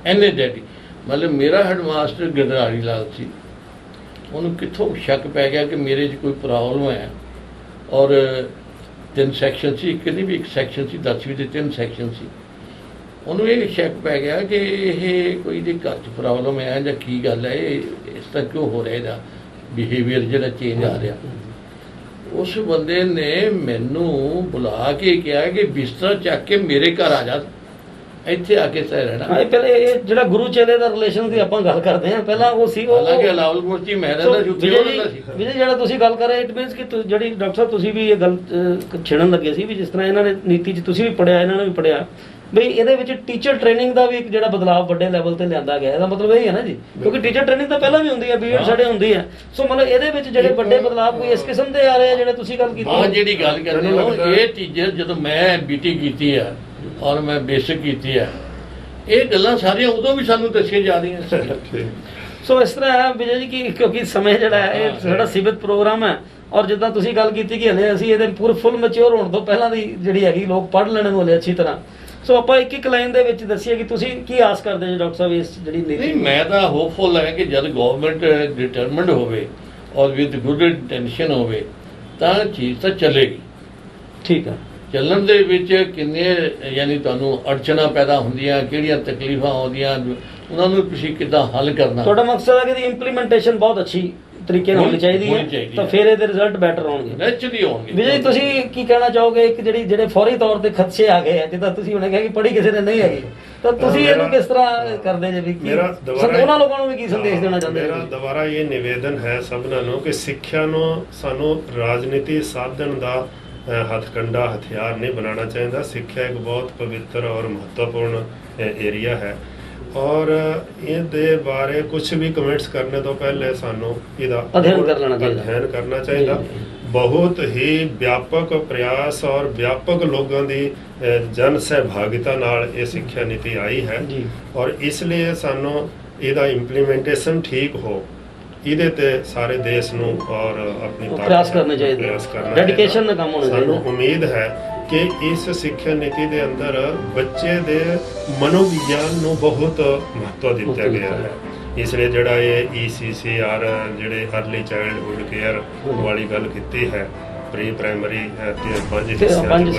ਇੰਨੇ ਮਤਲਬ ਮੇਰਾ ਹੈਡਮਾਸਟਰ ਗੰਡਾਰੀ ਲਾਲ ਸੀ। ਉਹਨੂੰ ਕਿੱਥੋਂ ਸ਼ੱਕ ਪੈ ਗਿਆ ਕਿ ਮੇਰੇ 'ਚ ਕੋਈ ਪ੍ਰੋਬਲਮ ਹੈ, ਔਰ 3 ਸੈਕਸ਼ਨ ਸੀ, ਇੱਕ ਨਹੀਂ ਵੀ ਇੱਕ ਸੈਕਸ਼ਨ ਸੀ, 10ਵੀਂ ਦੇ 3 ਸੈਕਸ਼ਨ ਸੀ। ਉਹਨੂੰ ਇਹ ਸ਼ੱਕ ਪੈ ਗਿਆ ਕਿ ਇਹ ਕੋਈ ਦੇ ਘਰ 'ਚ ਪ੍ਰੋਬਲਮ ਹੈ ਜਾਂ ਕੀ ਗੱਲ ਹੈ, ਇਹ ਇਸ ਤਰ੍ਹਾਂ ਕਿਉਂ ਹੋ ਰਿਹਾ, ਇਹਦਾ ਬਿਹੇਵੀਅਰ ਜਿਹੜਾ ਚੇਂਜ ਆ ਰਿਹਾ। ਉਸ ਬੰਦੇ ਨੇ ਮੈਨੂੰ ਬੁਲਾ ਕੇ ਕਿਹਾ ਕਿ ਬਿਸਤਰਾ ਚੱਕ ਕੇ ਮੇਰੇ ਘਰ ਆ ਜਾ, ਇੱਥੇ ਆ ਕੇ ਸਹਿ ਰਹਿਣਾ। ਪਹਿਲੇ ਇਹ ਜਿਹੜਾ ਗੁਰੂ ਚੇਲੇ ਦਾ ਰਿਲੇਸ਼ਨ ਦੀ ਆਪਾਂ ਗੱਲ ਕਰਦੇ ਹਾਂ, ਪਹਿਲਾਂ ਉਹ ਸੀ ਹਾਲਾਂਕਿ ਅਲਾਉਲਪੁਰ 'ਚ ਮੈਂ ਰਹਿੰਦਾ ਸੀ, ਵਿਜੇ ਜਿਹੜਾ ਤੁਸੀਂ ਗੱਲ ਕਰ ਰਹੇ, ਇਟ ਮੀਨਸ ਕਿ ਜਿਹੜੀ ਡਾਕਟਰ ਸਾਹਿਬ ਤੁਸੀਂ ਵੀ ਇਹ ਗੱਲ ਛੇੜਨ ਲੱਗੇ ਸੀ ਵੀ ਜਿਸ ਤਰ੍ਹਾਂ ਇਹਨਾਂ ਨੇ ਨੀਤੀ 'ਚ ਤੁਸੀਂ ਵੀ ਪੜ੍ਹਿਆ, ਇਹਨਾਂ ਨੇ ਵੀ ਪੜ੍ਹਿਆ, ਬਈ ਇਹਦੇ ਵਿੱਚ ਟੀਚਰ ਟ੍ਰੇਨਿੰਗ ਦਾ ਵੀ ਇੱਕ ਜਿਹੜਾ ਬਦਲਾਅ ਵੱਡੇ ਲੈਵਲ ਤੇ ਲਿਆਂਦਾ ਗਿਆ। ਇਹਦਾ ਮਤਲਬ ਇਹ ਹੈ ਨਾ ਜੀ, ਕਿਉਂਕਿ ਟੀਚਰ ਟ੍ਰੇਨਿੰਗ ਤਾਂ ਪਹਿਲਾਂ ਵੀ ਹੁੰਦੀ ਹੈ, ਬੀਐਡ ਸਾਡੇ ਹੁੰਦੀ ਹੈ। ਸੋ ਮਤਲਬ ਇਹਦੇ ਵਿੱਚ ਜਿਹੜੇ ਵੱਡੇ ਬਦਲਾਅ ਕੋਈ ਇਸ ਕਿਸਮ ਦੇ ਆ ਰਹੇ ਆ ਜਿਹੜੇ ਤੁਸੀਂ ਗੱਲ ਕੀਤੀ। ਹਾਂ, ਜਿਹੜੀ ਗੱਲ ਕਰਦੇ ਹੋ, ਇਹ ਟੀਚਰ ਜਦੋਂ ਮੈਂ ਬੀਟੀ ਕੀਤੀ ਆ ਔਰ ਮੈਂ ਬੇਸਿਕ ਕੀਤੀ ਆ, ਇਹ ਗੱਲਾਂ ਸਾਰੀਆਂ ਉਦੋਂ ਵੀ ਸਾਨੂੰ ਦੱਸੀਆਂ ਜਾ ਰਹੀਆਂ ਸੀ। ਸੋ ਇਸ ਤਰ੍ਹਾਂ ਹੈ ਵਿਜੇ ਜੀ ਕਿ ਕਿਉਂਕਿ ਸਮੇਂ ਜਿਹੜਾ ਹੈ ਇਹ ਸਾਡਾ ਸੀਮਿਤ ਪ੍ਰੋਗਰਾਮ ਹੈ, ਔਰ ਜਿੱਦਾਂ ਤੁਸੀਂ ਗੱਲ ਕੀਤੀ ਕਿ ਹਲੇ ਅਸੀਂ ਇਹਦੇ ਪੂਰੇ ਫੁੱਲ ਮੈਚੁਰ ਹੋਣ ਤੋਂ ਪਹਿਲਾਂ ਦੀ ਜਿਹੜੀ ਹੈਗੀ ਲੋਕ ਪੜ੍ਹ ਲੈਣ ਨੂੰ ਹਲੇ ਅੱਛੀ ਤਰ੍ਹਾਂ। ਸੋ ਆਪਾਂ ਇੱਕ ਲਾਈਨ ਦੇ ਵਿੱਚ ਦੱਸੀਏ ਕਿ ਤੁਸੀਂ ਕੀ ਆਸ ਕਰਦੇ ਜੀ ਡਾਕਟਰ ਸਾਹਿਬ ਇਸ ਜਿਹੜੀ ਨੀਤੀ? ਨਹੀਂ, ਮੈਂ ਤਾਂ ਹੋਪਫੁਲ ਹੈ ਕਿ ਜਦ ਗਵਰਨਮੈਂਟ ਡਿਟਰਮਿੰਡ ਹੋਵੇ ਔਰ ਵਿਦ ਗੁੱਡ ਇੰਟੈਂਸ਼ਨ ਹੋਵੇ ਤਾਂ ਚੀਜ਼ ਤਾਂ ਚੱਲੇਗੀ। ਠੀਕ ਹੈ, ਚੱਲਣ ਦੇ ਵਿੱਚ ਕਿੰਨੇ ਯਾਨੀ ਤੁਹਾਨੂੰ ਅੜਚਣਾ ਪੈਦਾ ਹੁੰਦੀਆਂ, ਕਿਹੜੀਆਂ ਤਕਲੀਫਾਂ ਆਉਂਦੀਆਂ, ਉਹਨਾਂ ਨੂੰ ਤੁਸੀਂ ਕਿੱਦਾਂ ਹੱਲ ਕਰਨਾ। ਤੁਹਾਡਾ ਮਕਸਦ ਹੈ ਕਿ ਇਹਦੀ ਇੰਪਲੀਮੈਂਟੇਸ਼ਨ ਬਹੁਤ ਅੱਛੀ ਤਰੀਕੇ ਨਾਲ ਹੋਣੀ ਚਾਹੀਦੀ ਹੈ, ਤਾਂ ਫਿਰ ਇਹਦੇ ਰਿਜ਼ਲਟ ਬੈਟਰ ਆਉਣਗੇ, ਨੈਚੁਰਲੀ ਆਉਣਗੇ। ਵਿਜੇ ਜੀ ਤੁਸੀਂ ਕੀ ਕਹਿਣਾ ਚਾਹੋਗੇ? ਇੱਕ ਜਿਹੜੇ ਫੌਰੀ ਤੌਰ ਤੇ ਖਦਸ਼ੇ ਆ ਗਏ ਆ, ਜਿੱਦਾਂ ਤੁਸੀਂ ਹੁਣੇ ਕਿਹਾ ਕਿ ਪੜ੍ਹੀ ਕਿਸੇ ਨੇ ਨਹੀਂ ਹੈਗੀ, ਤਾਂ ਤੁਸੀਂ ਇਹਨੂੰ ਕਿਸ ਤਰ੍ਹਾਂ ਕਰਦੇ ਜੇ? ਵੀ ਉਹਨਾਂ ਲੋਕਾਂ ਨੂੰ ਵੀ ਕੀ ਸੰਦੇਸ਼ ਦੇਣਾ ਚਾਹੁੰਦੇ? ਮੇਰਾ ਦੁਬਾਰਾ ਇਹ ਨਿਵੇਦਨ ਹੈ ਸਭਨਾਂ ਨੂੰ ਕਿ ਸਿੱਖਿਆ ਨੂੰ ਸਾਨੂੰ ਰਾਜਨੀਤੀ ਸਾਧਨ ਦਾ ਹੱਥਕੰਡਾ ਹਥਿਆਰ ਨਹੀਂ ਬਣਾਉਣਾ ਚਾਹੀਦਾ। ਸਿੱਖਿਆ ਇੱਕ ਬਹੁਤ ਪਵਿੱਤਰ ਔਰ ਮਹੱਤਵਪੂਰਨ ਏਰੀਆ ਹੈ, ਔਰ ਇਹਦੇ ਬਾਰੇ ਕੁਝ ਵੀ ਕਮੈਂਟਸ ਕਰਨੇ ਤੋਂ ਪਹਿਲੇ ਸਾਨੂੰ ਇਹਦਾ ਅਧਿਐਨ ਕਰਨਾ ਚਾਹੀਦਾ। ਬਹੁਤ ਹੀ ਵਿਆਪਕ ਪ੍ਰਯਾਸ ਔਰ ਵਿਆਪਕ ਲੋਕਾਂ ਦੀ ਜਨ ਸਹਿਭਾਗਿਤਾ ਨਾਲ ਇਹ ਸਿੱਖਿਆ ਨੀਤੀ ਆਈ ਹੈ, ਔਰ ਇਸ ਲਈ ਸਾਨੂੰ ਇਹਦਾ ਇੰਪਲੀਮੈਂਟੇਸ਼ਨ ਠੀਕ ਹੋ, ਇਹਦੇ ਤੇ ਸਾਰੇ ਦੇਸ਼ ਨੂੰ ਔਰ ਆਪਣੀ ਪ੍ਰਯਾਸ ਕਰਨੇ ਚਾਹੀਦੇ, ਡੈਡੀਕੇਸ਼ਨ ਨਾਲ ਕੰਮ ਹੋਣਾ ਚਾਹੀਦਾ। ਸਾਨੂੰ ਉਮੀਦ ਹੈ ਕਿ ਇਸ ਸਿੱਖਿਆ ਨੀਤੀ ਦੇ ਅੰਦਰ ਬੱਚੇ ਦੇ ਮਨੋਵਿਗਿਆਨ ਨੂੰ ਬਹੁਤ ਮਹੱਤਵ ਦਿੱਤਾ ਗਿਆ ਹੈ। ਇਸ ਲਈ ਜਿਹੜਾ ਇਹ ECCR ਜਿਹੜੇ ਅਰਲੀ ਚਾਈਲਡਹੁੱਡ ਕੇਅਰ ਵਾਲੀ ਗੱਲ ਕੀਤੀ ਹੈ, ਪ੍ਰੀ ਪ੍ਰਾਇਮਰੀ 5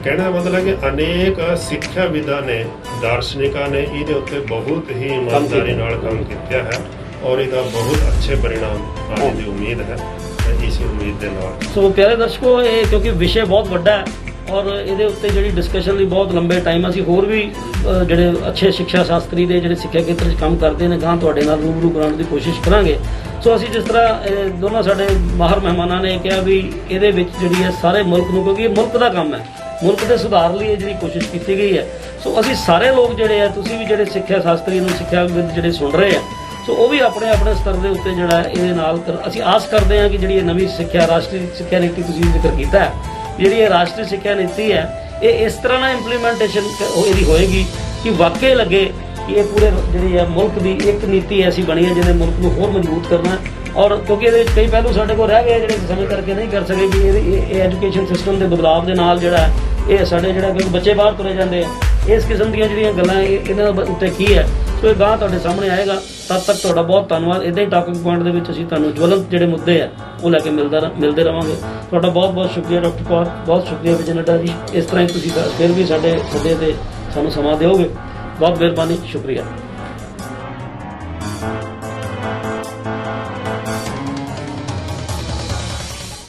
ਕਹਿਣਾ ਮਤਲਬ ਕਿ ਅਨੇਕ ਸਿੱਖਿਆਵਿਦਾਂ ਨੇ, ਦਾਰਸ਼ਨਿਕਾਂ ਨੇ ਇਹਦੇ ਉੱਤੇ ਬਹੁਤ ਹੀ ਇਮਾਨਦਾਰੀ ਨਾਲ ਕੰਮ ਕੀਤਾ ਹੈ, ਔਰ ਇਹਦਾ ਬਹੁਤ ਅੱਛੇ परिणाम ਆਉਣ ਦੀ ਉਮੀਦ ਹੈ। ਇਸੇ ਉਮੀਦ ਦੇ ਨਾਲ ਸੋ ਪਿਆਰੇ ਦਰਸ਼ਕੋ, ਇਹ ਕਿਉਂਕਿ ਵਿਸ਼ੇ ਬਹੁਤ ਵੱਡਾ ਹੈ ਔਰ ਇਹਦੇ ਉੱਤੇ ਜਿਹੜੀ ਡਿਸਕਸ਼ਨ ਲਈ ਬਹੁਤ ਲੰਬੇ ਟਾਈਮ ਅਸੀਂ ਹੋਰ ਵੀ ਜਿਹੜੇ ਅੱਛੇ ਸਿੱਖਿਆ ਸ਼ਾਸਤਰੀ ਦੇ ਜਿਹੜੇ ਸਿੱਖਿਆ ਖੇਤਰ 'ਚ ਕੰਮ ਕਰਦੇ ਨੇ ਗਾਂ ਤੁਹਾਡੇ ਨਾਲ ਰੂਬਰੂ ਕਰਾਉਣ ਦੀ ਕੋਸ਼ਿਸ਼ ਕਰਾਂਗੇ। ਸੋ ਅਸੀਂ ਜਿਸ ਤਰ੍ਹਾਂ ਦੋਨਾਂ ਸਾਡੇ ਮਾਹਰ ਮਹਿਮਾਨਾਂ ਨੇ ਕਿਹਾ ਵੀ ਇਹਦੇ ਵਿੱਚ ਜਿਹੜੀ ਹੈ ਸਾਰੇ ਮੁਲਕ ਨੂੰ, ਕਿਉਂਕਿ ਇਹ ਮੁਲਕ ਦਾ ਕੰਮ ਹੈ, ਮੁਲਕ ਦੇ ਸੁਧਾਰ ਲਈ ਇਹ ਜਿਹੜੀ ਕੋਸ਼ਿਸ਼ ਕੀਤੀ ਗਈ ਹੈ। ਸੋ ਅਸੀਂ ਸਾਰੇ ਲੋਕ ਜਿਹੜੇ ਆ, ਤੁਸੀਂ ਵੀ ਜਿਹੜੇ ਸਿੱਖਿਆ ਸ਼ਾਸਤਰੀ ਨੂੰ ਸਿੱਖਿਆਵਿਦ ਜਿਹੜੇ ਸੁਣ ਰਹੇ ਆ, ਸੋ ਉਹ ਵੀ ਆਪਣੇ ਆਪਣੇ ਸਤਰ ਦੇ ਉੱਤੇ ਜਿਹੜਾ ਇਹਦੇ ਨਾਲ ਅਸੀਂ ਆਸ ਕਰਦੇ ਹਾਂ ਕਿ ਜਿਹੜੀ ਇਹ ਨਵੀਂ ਸਿੱਖਿਆ ਰਾਸ਼ਟਰੀ ਸਿੱਖਿਆ ਨੀਤੀ ਤੁਸੀਂ ਜ਼ਿਕਰ ਕੀਤਾ ਹੈ, ਜਿਹੜੀ ਇਹ ਰਾਸ਼ਟਰੀ ਸਿੱਖਿਆ ਨੀਤੀ ਹੈ, ਇਹ ਇਸ ਤਰ੍ਹਾਂ ਨਾਲ ਇੰਪਲੀਮੈਂਟੇਸ਼ਨ ਇਹਦੀ ਹੋਏਗੀ ਕਿ ਵਾਕਈ ਲੱਗੇ ਕਿ ਇਹ ਪੂਰੇ ਜਿਹੜੀ ਹੈ ਮੁਲਕ ਦੀ ਇੱਕ ਨੀਤੀ ਐਸੀ ਬਣੀ ਹੈ ਜਿਹਨੇ ਮੁਲਕ ਨੂੰ ਹੋਰ ਮਜ਼ਬੂਤ ਕਰਨਾ। ਔਰ ਕਿਉਂਕਿ ਇਹਦੇ ਵਿੱਚ ਕਈ ਪਹਿਲੂ ਸਾਡੇ ਕੋਲ ਰਹਿ ਗਏ ਜਿਹੜੇ ਸਮੇਂ ਕਰਕੇ ਨਹੀਂ ਕਰ ਸਕੇ ਵੀ ਇਹ ਐਜੂਕੇਸ਼ਨ ਸਿਸਟਮ ਦੇ ਬਦਲਾਅ ਦੇ ਨਾਲ ਜਿਹੜਾ ਇਹ ਸਾਡੇ ਜਿਹੜਾ ਕਿਉਂਕਿ ਬੱਚੇ ਬਾਹਰ ਤੁਰੇ ਜਾਂਦੇ ਆ, ਇਸ ਕਿਸਮ ਦੀਆਂ ਜਿਹੜੀਆਂ ਗੱਲਾਂ ਇਹਨਾਂ ਉੱਤੇ ਕੀ ਹੈ, ਸੋ ਇਹ ਗਾਂ ਤੁਹਾਡੇ ਸਾਹਮਣੇ ਆਏਗਾ। ਤਦ ਤੱਕ ਤੁਹਾਡਾ ਬਹੁਤ ਧੰਨਵਾਦ। ਇੱਦਾਂ ਹੀ ਟਾਕਿੰਗ ਪੁਆਇੰਟ ਦੇ ਵਿੱਚ ਅਸੀਂ ਤੁਹਾਨੂੰ ਜਵਲੰਤ ਜਿਹੜੇ ਮੁੱਦੇ ਆ ਉਹ ਲੈ ਕੇ ਮਿਲਦੇ ਰਵਾਂਗੇ। ਤੁਹਾਡਾ ਬਹੁਤ ਬਹੁਤ ਸ਼ੁਕਰੀਆ ਡਾਕਟਰ ਕੌਰ, ਬਹੁਤ ਸ਼ੁਕਰੀਆ ਵਿਜੇ ਨੱਡਾ ਜੀ। ਇਸ ਤਰ੍ਹਾਂ ਹੀ ਤੁਸੀਂ ਫਿਰ ਵੀ ਸਾਡੇ ਮੁੱਦੇ ਤੇ ਸਾਨੂੰ ਸਮਾਂ ਦਿਓਗੇ। ਬਹੁਤ ਮਿਹਰਬਾਨੀ, ਸ਼ੁਕਰੀਆ।